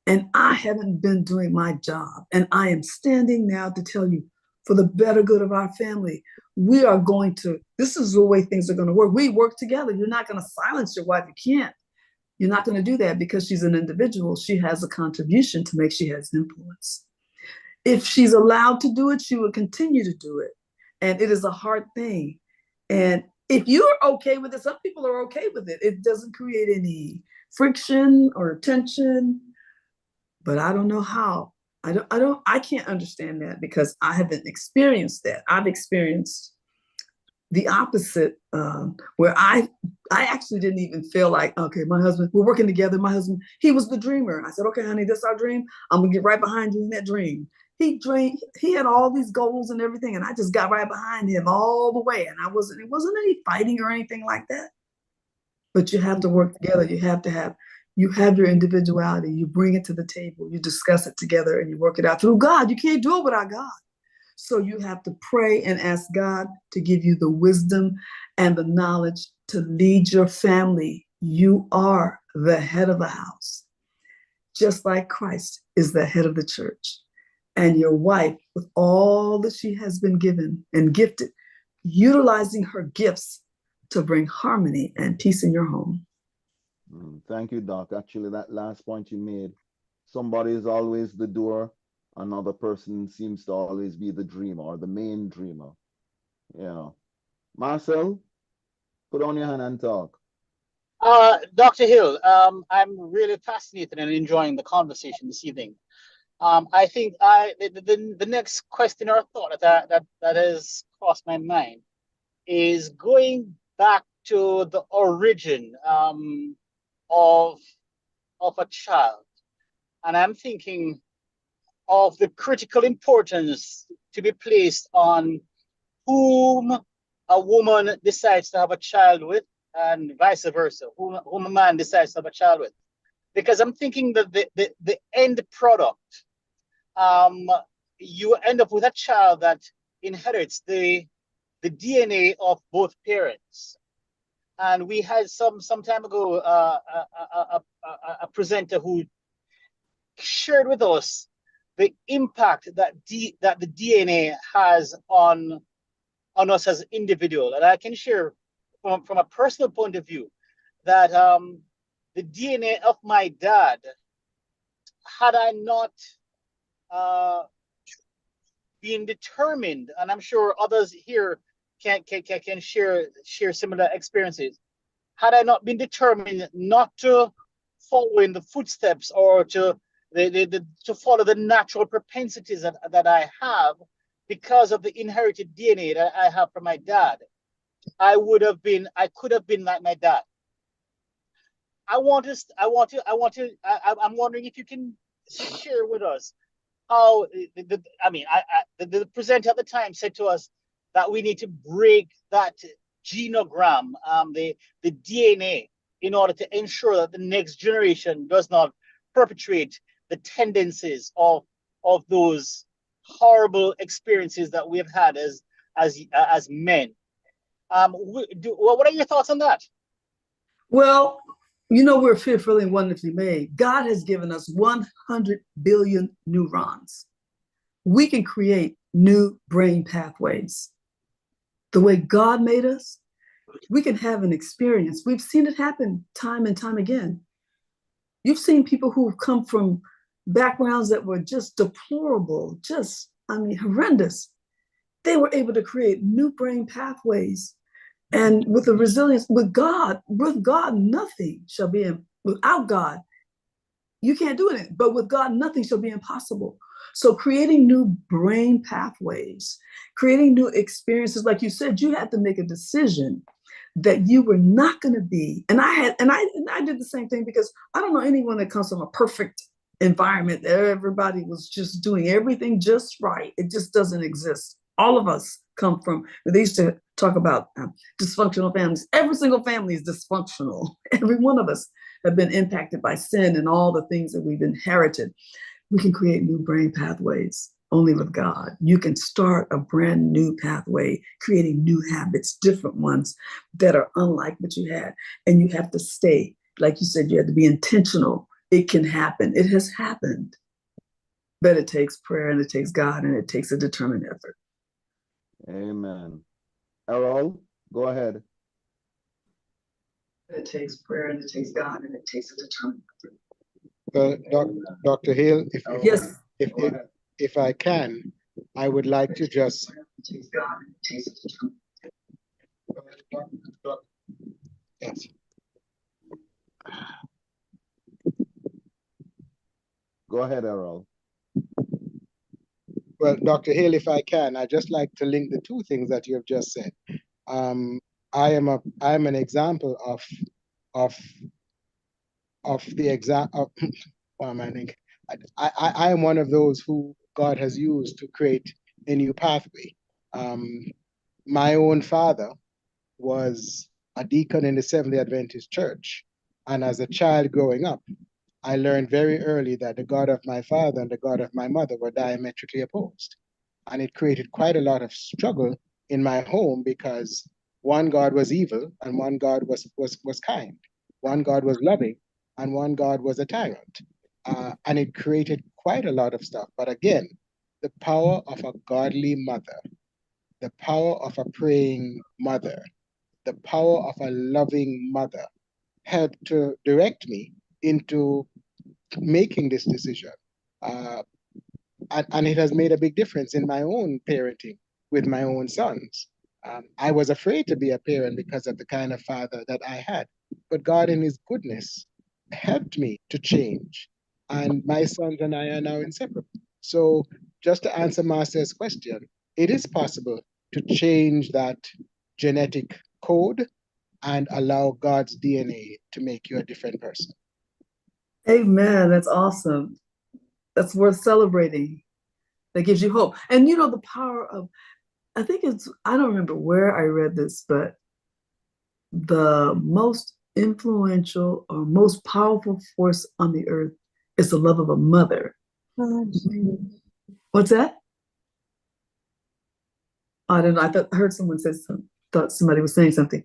And I haven't been doing my job. And I am standing now to tell you, for the better good of our family, this is the way things are going to work. We work together. You're not going to silence your wife. You can't. You're not going to do that because she's an individual. She has a contribution to make. She has influence. If she's allowed to do it, she will continue to do it. And it is a hard thing. And if you're okay with it, some people are okay with it. It doesn't create any friction or tension, but I don't know how. I can't understand that because I haven't experienced that. I've experienced the opposite, where I actually didn't even feel like, okay, my husband, we're working together. My husband, he was the dreamer. I said, okay, honey, this is our dream. I'm gonna get right behind you in that dream. He had all these goals and everything, and I just got right behind him all the way. And it wasn't any fighting or anything like that. But you have to work together. You have your individuality. You bring it to the table. You discuss it together, and you work it out through God. You can't do it without God. So you have to pray and ask God to give you the wisdom and the knowledge to lead your family. You are the head of the house, just like Christ is the head of the church. And your wife, with all that she has been given and gifted, utilizing her gifts to bring harmony and peace in your home. Thank you, Doc. Actually, that last point you made, somebody is always the doer. Another person seems to always be the dreamer or the main dreamer. Yeah. Marcel, put on your hand and talk. Dr. Hill, I'm really fascinated and enjoying the conversation this evening. I think the next question or thought that has crossed my mind is going back to the origin of a child, and I'm thinking of the critical importance to be placed on whom a woman decides to have a child with, and vice versa, whom a man decides to have a child with, because I'm thinking that the end product, you end up with a child that inherits the DNA of both parents. And we had some time ago a presenter who shared with us the impact that the DNA has on us as individuals. And I can share from a personal point of view that the DNA of my dad, had I not been determined, and I'm sure others here can share similar experiences, had I not been determined not to follow in the footsteps or to to follow the natural propensities that I have because of the inherited DNA that I have from my dad. I could have been like my dad. I'm wondering if you can share with us how the presenter at the time said to us that we need to break that genogram, the DNA, in order to ensure that the next generation does not perpetrate the tendencies of those horrible experiences that we have had as men. What are your thoughts on that? Well, you know, we're fearfully and wonderfully made. God has given us 100 billion neurons. We can create new brain pathways. The way God made us, we can have an experience. We've seen it happen time and time again. You've seen people who've come from backgrounds that were just deplorable, horrendous. They were able to create new brain pathways. And with the resilience, with God, nothing shall be, without God, you can't do it. But with God, nothing shall be impossible. So creating new brain pathways, creating new experiences, like you said, you had to make a decision that you were not going to be. And I did the same thing, because I don't know anyone that comes from a perfect environment that everybody was just doing everything just right. It just doesn't exist. All of us come from, they used to talk about dysfunctional families. Every single family is dysfunctional. Every one of us have been impacted by sin and all the things that we've inherited. We can create new brain pathways only with God. You can start a brand new pathway, creating new habits, different ones that are unlike what you had. And you have to stay, like you said, you have to be intentional. It can happen. It has happened. But it takes prayer, and it takes God, and it takes a determined effort. Amen. Errol, go ahead. It takes prayer, and it takes God, and it takes a determined effort. Well, Dr. Hill, yes, if I can, I would like to just. Yes. Go ahead, Errol. Well, Dr. Hill, if I can, I'd just like to link the two things that you have just said. I am an example of the example. I am one of those who God has used to create a new pathway. My own father was a deacon in the Seventh-day Adventist Church, and as a child growing up, I learned very early that the God of my father and the God of my mother were diametrically opposed. And it created quite a lot of struggle in my home, because one God was evil and one God was kind. One God was loving and one God was a tyrant. And it created quite a lot of stuff. But again, the power of a godly mother, the power of a praying mother, the power of a loving mother helped to direct me into making this decision. And it has made a big difference in my own parenting with my own sons. I was afraid to be a parent because of the kind of father that I had. But God, in His goodness, helped me to change. And my sons and I are now inseparable. So, just to answer Marcel's question, it is possible to change that genetic code and allow God's DNA to make you a different person. Amen. That's awesome. That's worth celebrating. That gives you hope. And you know, the power of, I don't remember where I read this, but the most influential or most powerful force on the earth is the love of a mother. What's that? I don't know. I heard someone say something, thought somebody was saying something.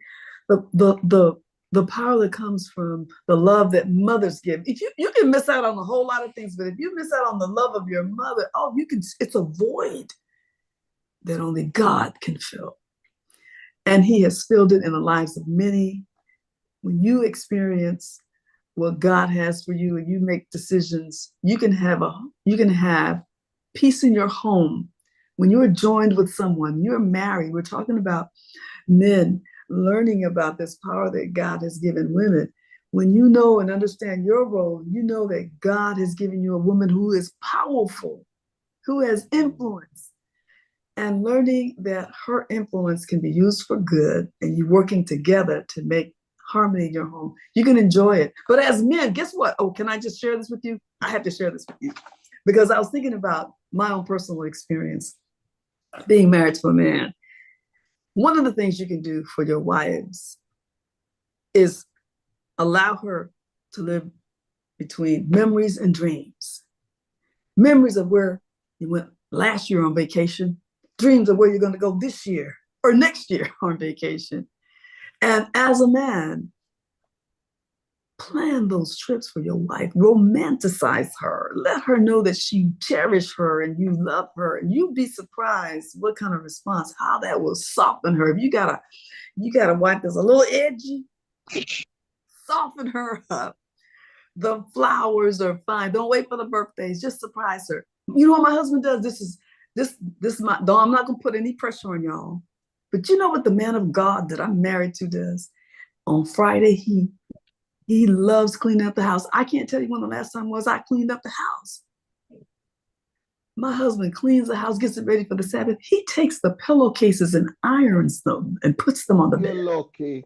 The power that comes from the love that mothers give. If you can miss out on a whole lot of things, but if you miss out on the love of your mother, it's a void that only God can fill. And He has filled it in the lives of many. When you experience what God has for you and you make decisions, you can have peace in your home. When you're joined with someone, you're married. We're talking about men learning about this power that God has given women. When you know and understand your role, you know that God has given you a woman who is powerful, who has influence, and learning that her influence can be used for good, and you working together to make harmony in your home, you can enjoy it. But as men, guess what? Oh, can I just share this with you? I have to share this with you because I was thinking about my own personal experience being married to a man. One of the things you can do for your wives is allow her to live between memories and dreams. Memories of where you went last year on vacation, dreams of where you're going to go this year or next year on vacation. And as a man, plan those trips for your wife. Romanticize her. Let her know that you cherish her and you love her. And you'd be surprised what kind of response, how that will soften her. If you got a wife that's a little edgy, soften her up. The flowers are fine. Don't wait for the birthdays. Just surprise her. You know what my husband does? This is my, though I'm not gonna put any pressure on y'all, but you know what the man of God that I'm married to does? On Friday, he loves cleaning up the house. I can't tell you when the last time was I cleaned up the house. My husband cleans the house, gets it ready for the Sabbath. He takes the pillowcases and irons them and puts them on the bed. You're lucky.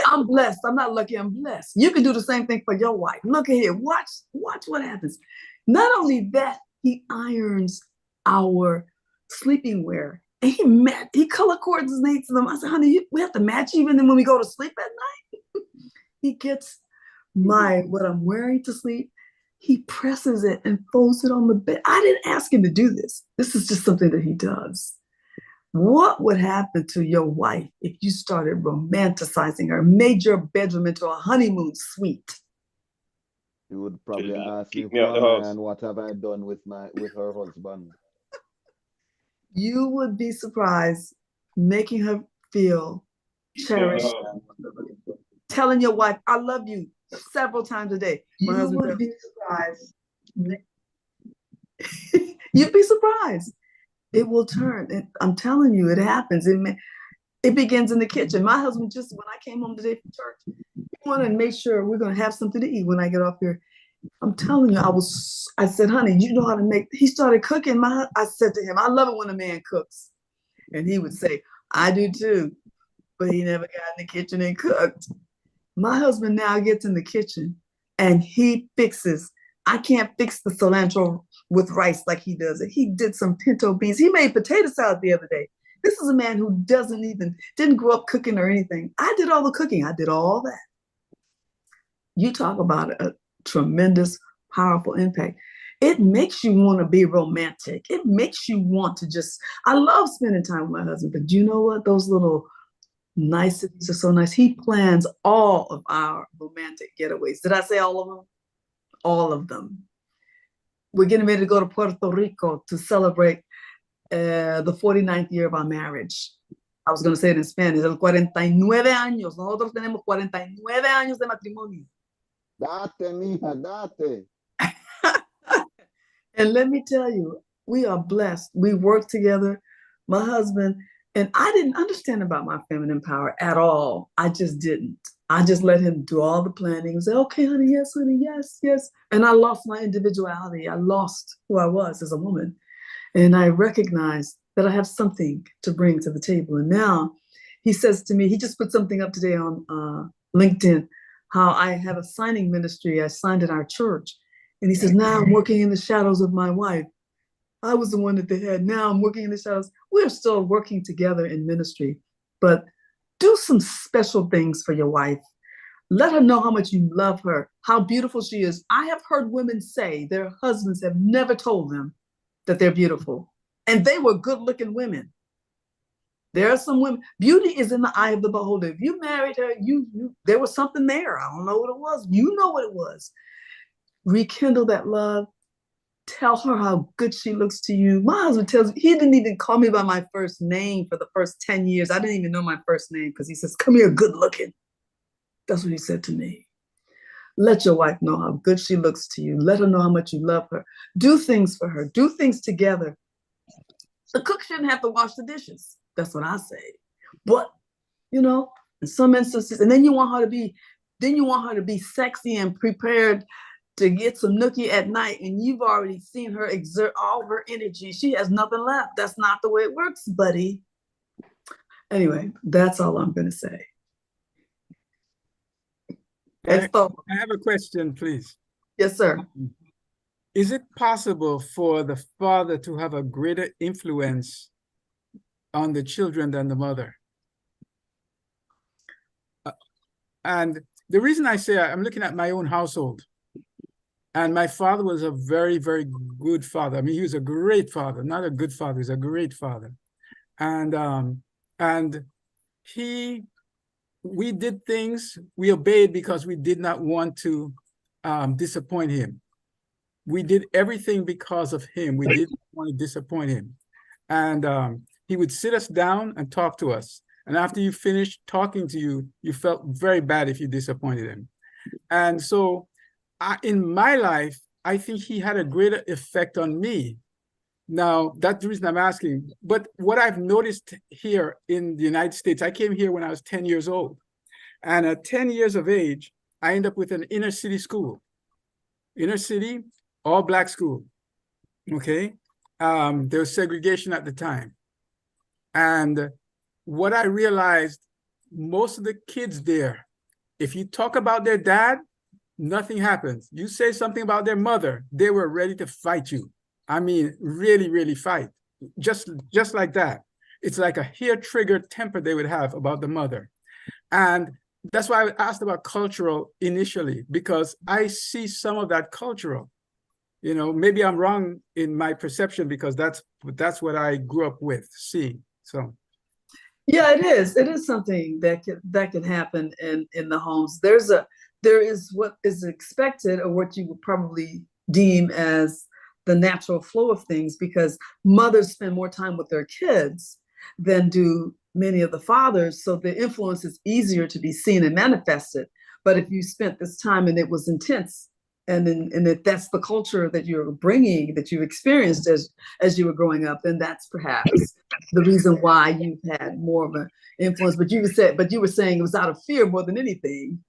I'm blessed. I'm not lucky. I'm blessed. You can do the same thing for your wife. Look at here. Watch what happens. Not only that, he irons our sleeping wear. And he color coordinates them. I said, honey, we have to match even when we go to sleep at night. He gets what I'm wearing to sleep. He presses it and folds it on the bed. I didn't ask him to do this. This is just something that he does. What would happen to your wife if you started romanticizing her, made your bedroom into a honeymoon suite? You would probably ask me why and what have I done with her husband. You would be surprised, making her feel cherished, telling your wife, I love you several times a day. You would be surprised. You'd be surprised. It will turn. I'm telling you, it happens. It begins in the kitchen. My husband, just when I came home today from church, he wanted to make sure we're going to have something to eat when I get off here. I'm telling you, I said, honey, you know how to make, he started cooking. I said to him, I love it when a man cooks. And he would say, I do too. But he never got in the kitchen and cooked. My husband now gets in the kitchen and he fixes. I can't fix the cilantro with rice like he does it. He did some pinto beans. He made potato salad the other day. This is a man who didn't grow up cooking or anything. I did all the cooking. I did all that. You talk about a tremendous, powerful impact. It makes you want to be romantic. It makes you want to I love spending time with my husband, but you know what? Those little niceties are so nice. He plans all of our romantic getaways. Did I say all of them? All of them. We're getting ready to go to Puerto Rico to celebrate the 49th year of our marriage. I was going to say it in Spanish. El 49 años. Nosotros tenemos 49 años de matrimonio. Date, mija, date. And let me tell you, we are blessed. We work together. My husband, and I didn't understand about my feminine power at all. I just didn't. I just let him do all the planning. Say, okay, honey, yes. And I lost my individuality. I lost who I was as a woman. And I recognized that I have something to bring to the table. And now he says to me, he just put something up today on LinkedIn, how I have a signing ministry. I signed in our church. And he says, now I'm working in the shadows of my wife. I was the one that they had. Now I'm working in the shadows. We're still working together in ministry, but do some special things for your wife. Let her know how much you love her, how beautiful she is. I have heard women say their husbands have never told them that they're beautiful. And they were good-looking women. There are some women, beauty is in the eye of the beholder. If you married her, there was something there. I don't know what it was. You know what it was. Rekindle that love. Tell her how good she looks to you. My husband tells me, he didn't even call me by my first name for the first 10 years. I didn't even know my first name because he says, come here, good looking. That's what he said to me. Let your wife know how good she looks to you. Let her know how much you love her. Do things for her. Do things together. The cook shouldn't have to wash the dishes. That's what I say. But, in some instances, and then you want her to be Then you want her to be sexy and prepared to get some nookie at night, and you've already seen her exert all her energy. She has nothing left. That's not the way it works, buddy. Anyway, that's all I'm going to say. I have a question, please. Yes, sir. Is it possible for the father to have a greater influence on the children than the mother? And the reason I say I'm looking at my own household, and my father was a very, very good father. I mean, he was a great father, not a good father, he's a great father. And we did things, we obeyed because we did not want to disappoint him. We did everything because of him. We didn't want to disappoint him. And he would sit us down and talk to us. And after you finished talking to you, you felt very bad if you disappointed him. And so in my life, I think he had a greater effect on me. Now, that's the reason I'm asking. But what I've noticed here in the United States, I came here when I was 10 years old. And at 10 years of age, I ended up with an inner city school. Inner city, all black school, okay? There was segregation at the time. And what I realized, most of the kids there, if you talk about their dad, nothing happens. You say something about their mother, they were ready to fight you. I mean, really, really fight. Just like that. It's like a hair-triggered temper they would have about the mother. And that's why I asked about cultural initially, because I see some of that cultural. You know, maybe I'm wrong in my perception because that's what I grew up with, seeing. So, yeah, it is. It is something that can happen in the homes. There is what is expected, or what you would probably deem as the natural flow of things, because mothers spend more time with their kids than do many of the fathers. So the influence is easier to be seen and manifested. But if you spent this time and it was intense, and if that's the culture that you're bringing, that you've experienced as you were growing up, then that's perhaps the reason why you've had more of an influence. But you were saying it was out of fear more than anything.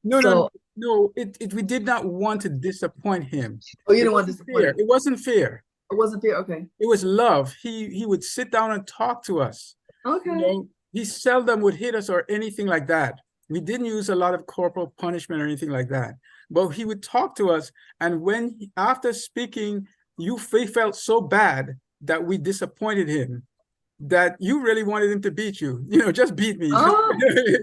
No. We did not want to disappoint him. Oh, you didn't want to disappoint him. It wasn't fear. It wasn't fear. Okay. It was love. He would sit down and talk to us. Okay. You know, he seldom would hit us or anything like that. We didn't use a lot of corporal punishment or anything like that. But he would talk to us, and after speaking, he felt so bad that we disappointed him, that you really wanted him to beat you. You know, just beat me. Oh.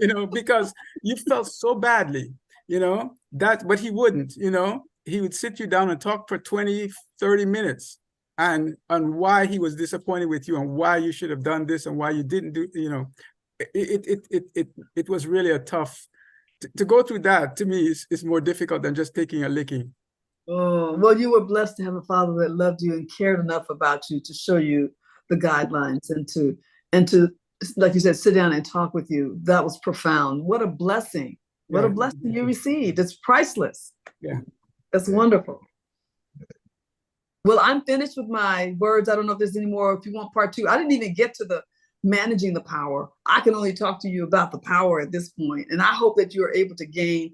You know, because you felt so badly. You know, but he wouldn't. You know, he would sit you down and talk for 20, 30 minutes, and on why he was disappointed with you, and why you should have done this, and why you didn't do. You know, it was really a tough. To go through that, to me, is more difficult than just taking a licking. Oh, well, you were blessed to have a father that loved you and cared enough about you to show you the guidelines and to, like you said, sit down and talk with you. That was profound. What a blessing. What a blessing you received. It's priceless. Yeah. That's wonderful. Well, I'm finished with my words. I don't know if there's any more. If you want part two, I didn't even get to the managing the power. I can only talk to you about the power at this point. And I hope that you're able to gain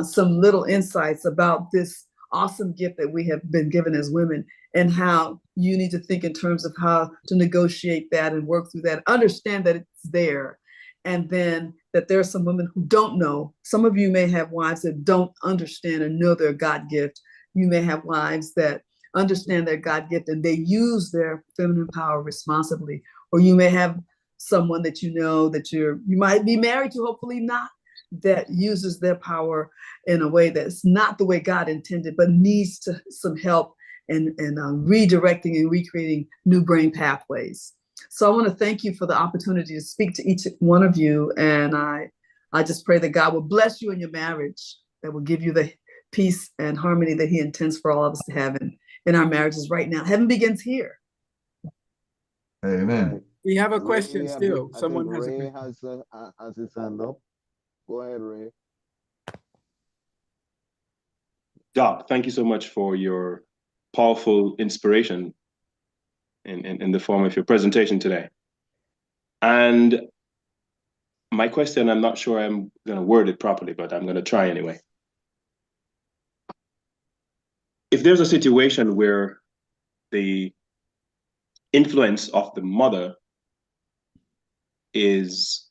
some little insights about this awesome gift that we have been given as women, and how you need to think in terms of how to negotiate that and work through that, understand that it's there. And then that there are some women who don't know. Some of you may have wives that don't understand and know their God gift. You may have wives that understand their God gift and they use their feminine power responsibly. Or you may have someone that you know that you might be married to, hopefully not, that uses their power in a way that's not the way God intended, but needs some help in redirecting and recreating new brain pathways. So I want to thank you for the opportunity to speak to each one of you. And I just pray that God will bless you in your marriage, that will give you the peace and harmony that he intends for all of us to have in our marriages right now. Heaven begins here. Amen. We have a question still. Someone has Ray has his hand up. Go ahead, Ray. Doc, thank you so much for your powerful inspiration in the form of your presentation today. And my question, I'm not sure I'm going to word it properly, but I'm going to try anyway. If there's a situation where the influence of the mother is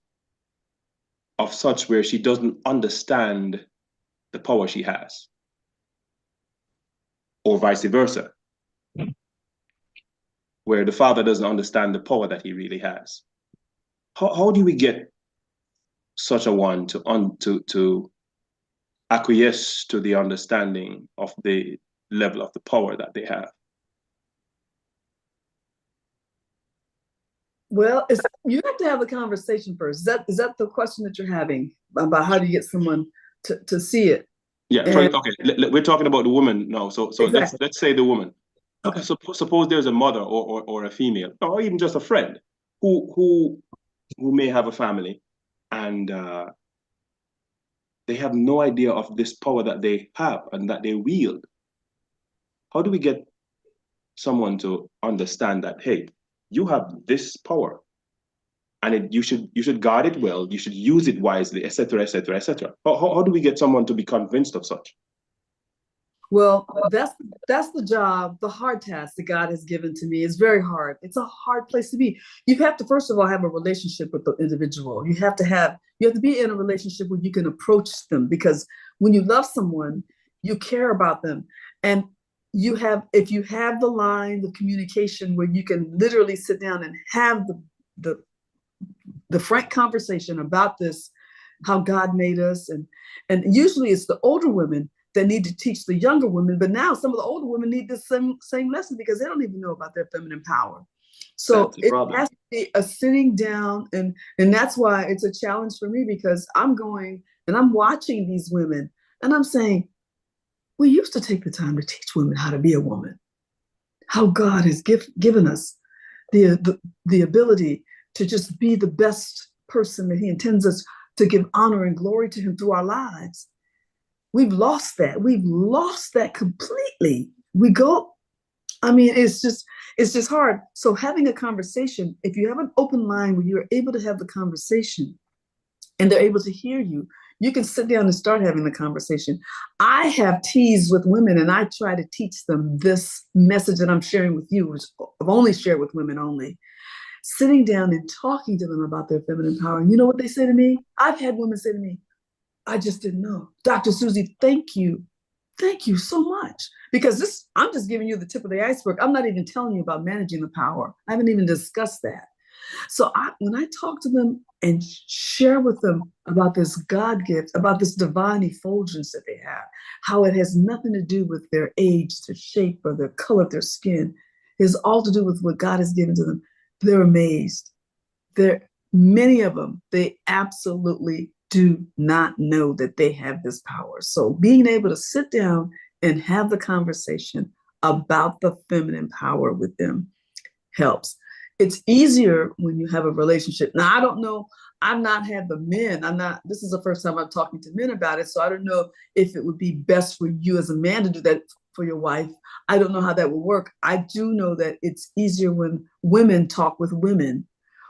of such where she doesn't understand the power she has, or vice versa, where the father doesn't understand the power that he really has, how do we get such a one to acquiesce to the understanding of the level of the power that they have? Well, you have to have a conversation first. Is that the question that you're having about how do you get someone to see it? Yeah, okay. We're talking about the woman now. So exactly. let's say the woman. Okay. Suppose there's a mother or a female, or even just a friend who may have a family, and they have no idea of this power that they have and that they wield. How do we get someone to understand that, hey, you have this power, and you should guard it well, you should use it wisely, etc., etc., etc. How do we get someone to be convinced of such? Well, that's the job, the hard task that God has given to me. It's very hard. It's a hard place to be. You have to, first of all, have a relationship with the individual. You have to be in a relationship where you can approach them, because when you love someone, you care about them. And if you have the line of communication where you can literally sit down and have the frank conversation about this, how God made us. And usually it's the older women that need to teach the younger women, but now some of the older women need the same lesson because they don't even know about their feminine power. So it has to be a sitting down, and that's why it's a challenge for me, because I'm going and I'm watching these women and I'm saying, we used to take the time to teach women how to be a woman, how God has given us the ability to just be the best person that he intends us to, give honor and glory to him through our lives. We've lost that. We've lost that completely. It's just hard. So having a conversation, if you have an open mind where you're able to have the conversation and they're able to hear you, you can sit down and start having the conversation. I have teased with women and I try to teach them this message that I'm sharing with you, which I've only shared with women only. Sitting down and talking to them about their feminine power. And you know what they say to me? I've had women say to me, I just didn't know. Dr. Susie, thank you. Thank you so much. Because I'm just giving you the tip of the iceberg. I'm not even telling you about managing the power. I haven't even discussed that. So when I talk to them and share with them about this God gift, about this divine effulgence that they have, how it has nothing to do with their age, their shape, or the color of their skin, it has all to do with what God has given to them, they're amazed. Many of them, they absolutely do not know that they have this power. So being able to sit down and have the conversation about the feminine power with them helps. It's easier when you have a relationship. Now, I don't know, I've not had the men, this is the first time I'm talking to men about it, so I don't know if it would be best for you as a man to do that for your wife. I don't know how that will work. I do know that it's easier when women talk with women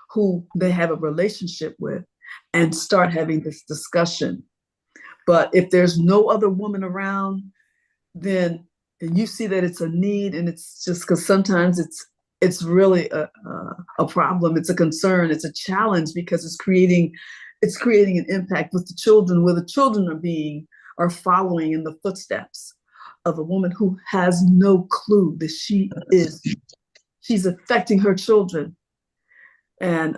who they have a relationship with and start having this discussion. But if there's no other woman around, then and you see that it's a need, and it's just because sometimes it's really a problem, it's a concern, it's a challenge, because it's creating an impact with the children, where the children are following in the footsteps of a woman who has no clue that she's affecting her children and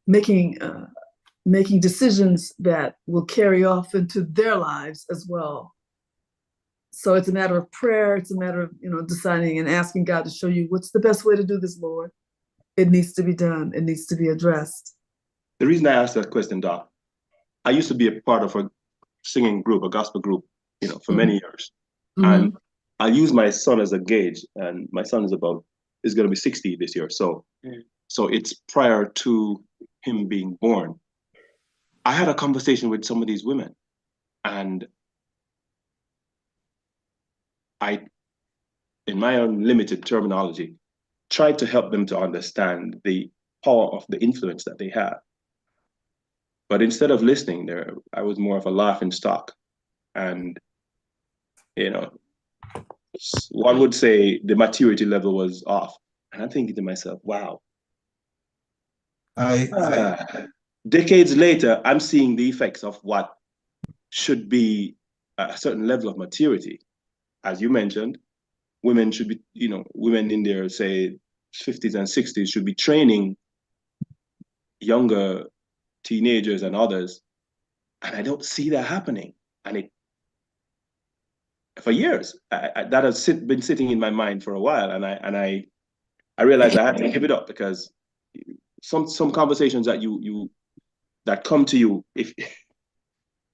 making decisions that will carry off into their lives as well. So it's a matter of prayer. It's a matter of, deciding and asking God to show you what's the best way to do this, Lord. It needs to be done. It needs to be addressed. The reason I asked that question, Doc, I used to be a part of a singing group, a gospel group, for many years. Mm-hmm. And I use my son as a gauge, and my son is going to be 60 this year. So it's prior to him being born. I had a conversation with some of these women, and I, in my own limited terminology, tried to help them to understand the power of the influence that they have. But instead of listening, there I was more of a laughing stock. And you know, one would say the maturity level was off. And I'm thinking to myself, wow. Decades later, I'm seeing the effects of what should be a certain level of maturity. As you mentioned, women should be, women in their, say, 50s and 60s should be training younger teenagers and others. And I don't see that happening. And for years, that has been sitting in my mind for a while. And I realized I had to give it up, because some conversations that that come to you, if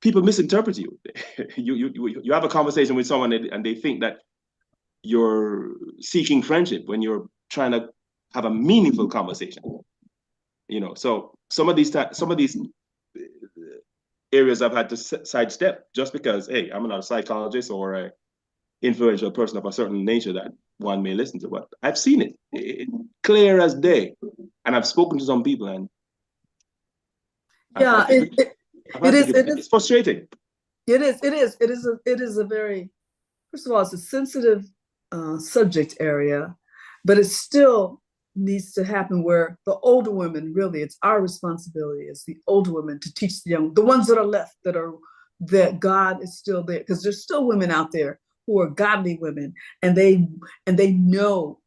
people misinterpret you. You have a conversation with someone and they think that you're seeking friendship when you're trying to have a meaningful conversation. So some of these areas I've had to sidestep just because, hey, I'm not a psychologist or an influential person of a certain nature that one may listen to, but I've seen it clear as day, and I've spoken to some people, and yeah, it's frustrating. It is a very, first of all, it's a sensitive subject area, but it still needs to happen where the older women, really, it's our responsibility as the older women to teach the young, the ones that are left, that God is still there, because there's still women out there who are godly women, and they know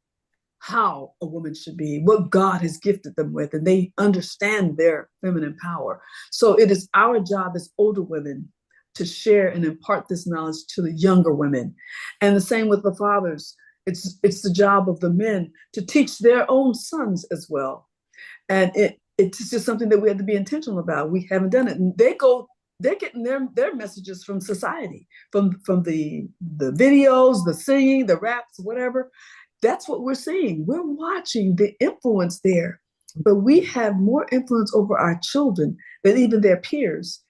how a woman should be, what God has gifted them with, and they understand their feminine power. So it is our job as older women to share and impart this knowledge to the younger women. And the same with the fathers. It's the job of the men to teach their own sons as well. And it's just something that we have to be intentional about. We haven't done it. And they're getting their messages from society, from the videos, the singing, the raps, whatever. That's what we're seeing. We're watching the influence there. But we have more influence over our children than even their peers.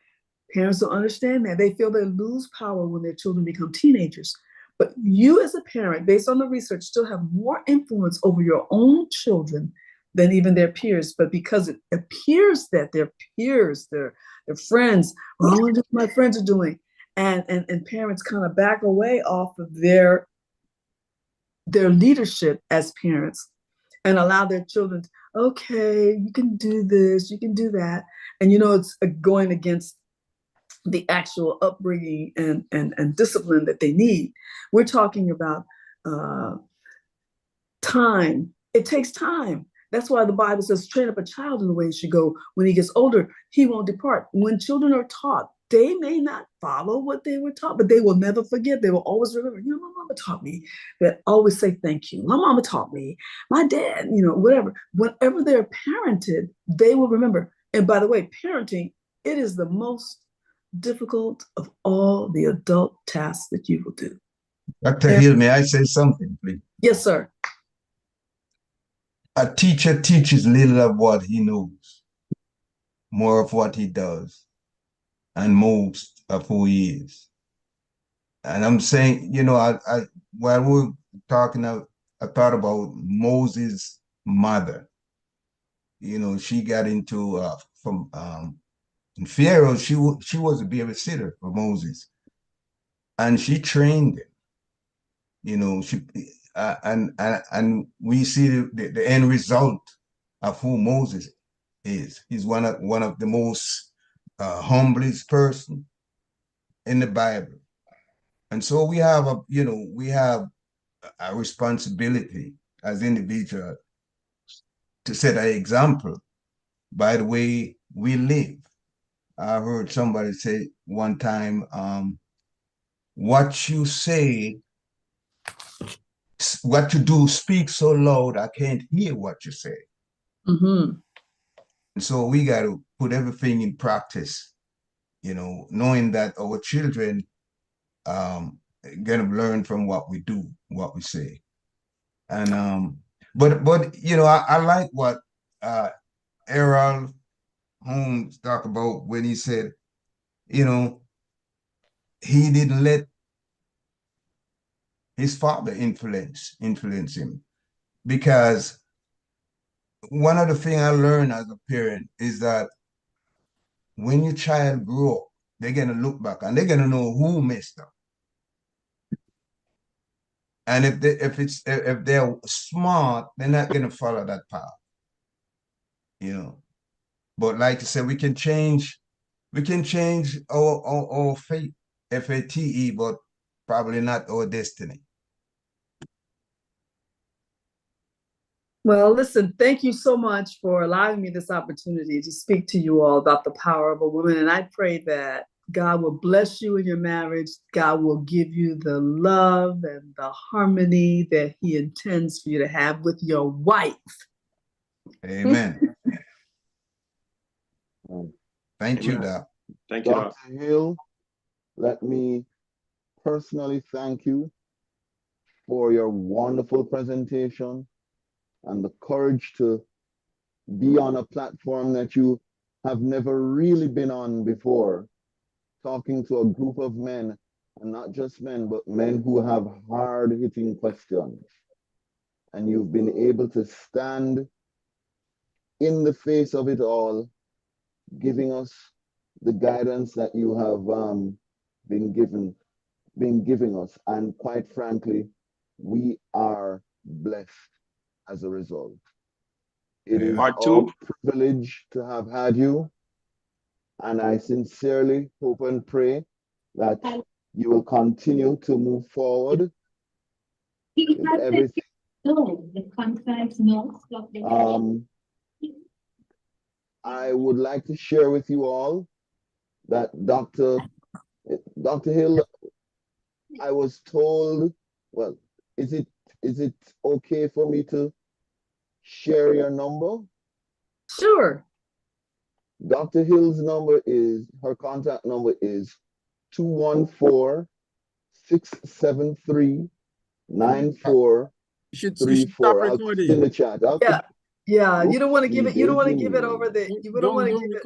Parents don't understand that. They feel they lose power when their children become teenagers. But you as a parent, based on the research, still have more influence over your own children than even their peers. But because it appears that their peers, their friends, well, I wonder what my friends are doing. And parents kind of back away off of their leadership as parents and allow their children, okay, you can do this, you can do that. And it's going against the actual upbringing and discipline that they need. We're talking about time. It takes time. That's why the Bible says, train up a child in the way he should go. When he gets older, he won't depart. When children are taught, they may not follow what they were taught, but they will never forget. They will always remember, my mama taught me that always say thank you. My mama taught me, my dad, whatever. Whenever they're parented, they will remember. And by the way, parenting, it is the most difficult of all the adult tasks that you will do. Dr. Hill, may I say something, please? Yes, sir. A teacher teaches little of what he knows, more of what he does, and most of who he is. And I'm saying, while we were talking, I thought about Moses' mother. She got into in Pharaoh. She was a babysitter for Moses, and she trained him. And we see the end result of who Moses is. He's one of the most humblest person in the Bible. And so we have a responsibility as individuals to set an example by the way we live. I heard somebody say one time, what you say, what you do speaks so loud, I can't hear what you say. Mm-hmm. And so we got to put everything in practice, knowing that our children gonna learn from what we do, what we say. And but I like what Errol Holmes talked about when he said, he didn't let his father influence him, because one of the things I learned as a parent is that when your child grow up, they're gonna look back and they're gonna know who messed up. And if they're smart, they're not gonna follow that path. You know. But like I said, we can change our fate, FATE, but probably not our destiny. Well, listen, thank you so much for allowing me this opportunity to speak to you all about the power of a woman. And I pray that God will bless you in your marriage. God will give you the love and the harmony that He intends for you to have with your wife. Amen. Thank you, Doc. Thank you, Doc. Dr. Hill, let me personally thank you for your wonderful presentation and the courage to be on a platform that you have never really been on before, talking to a group of men, and not just men, but men who have hard-hitting questions. And you've been able to stand in the face of it all, giving us the guidance that you have been giving us. And quite frankly, we are blessed as a result. It is Part our two. privilege to have had you, and I sincerely hope and pray that you will continue to move forward with everything. I would like to share with you all that Dr. Hill, I was told, well, is it okay for me to share your number? Sure. Dr. Hill's number is, her contact number is 214-673-9434. You should stop I'll put it recording. in the chat. Yeah. You don't want to give it. You don't want to Engaging give it me. over the. You don't want to give it.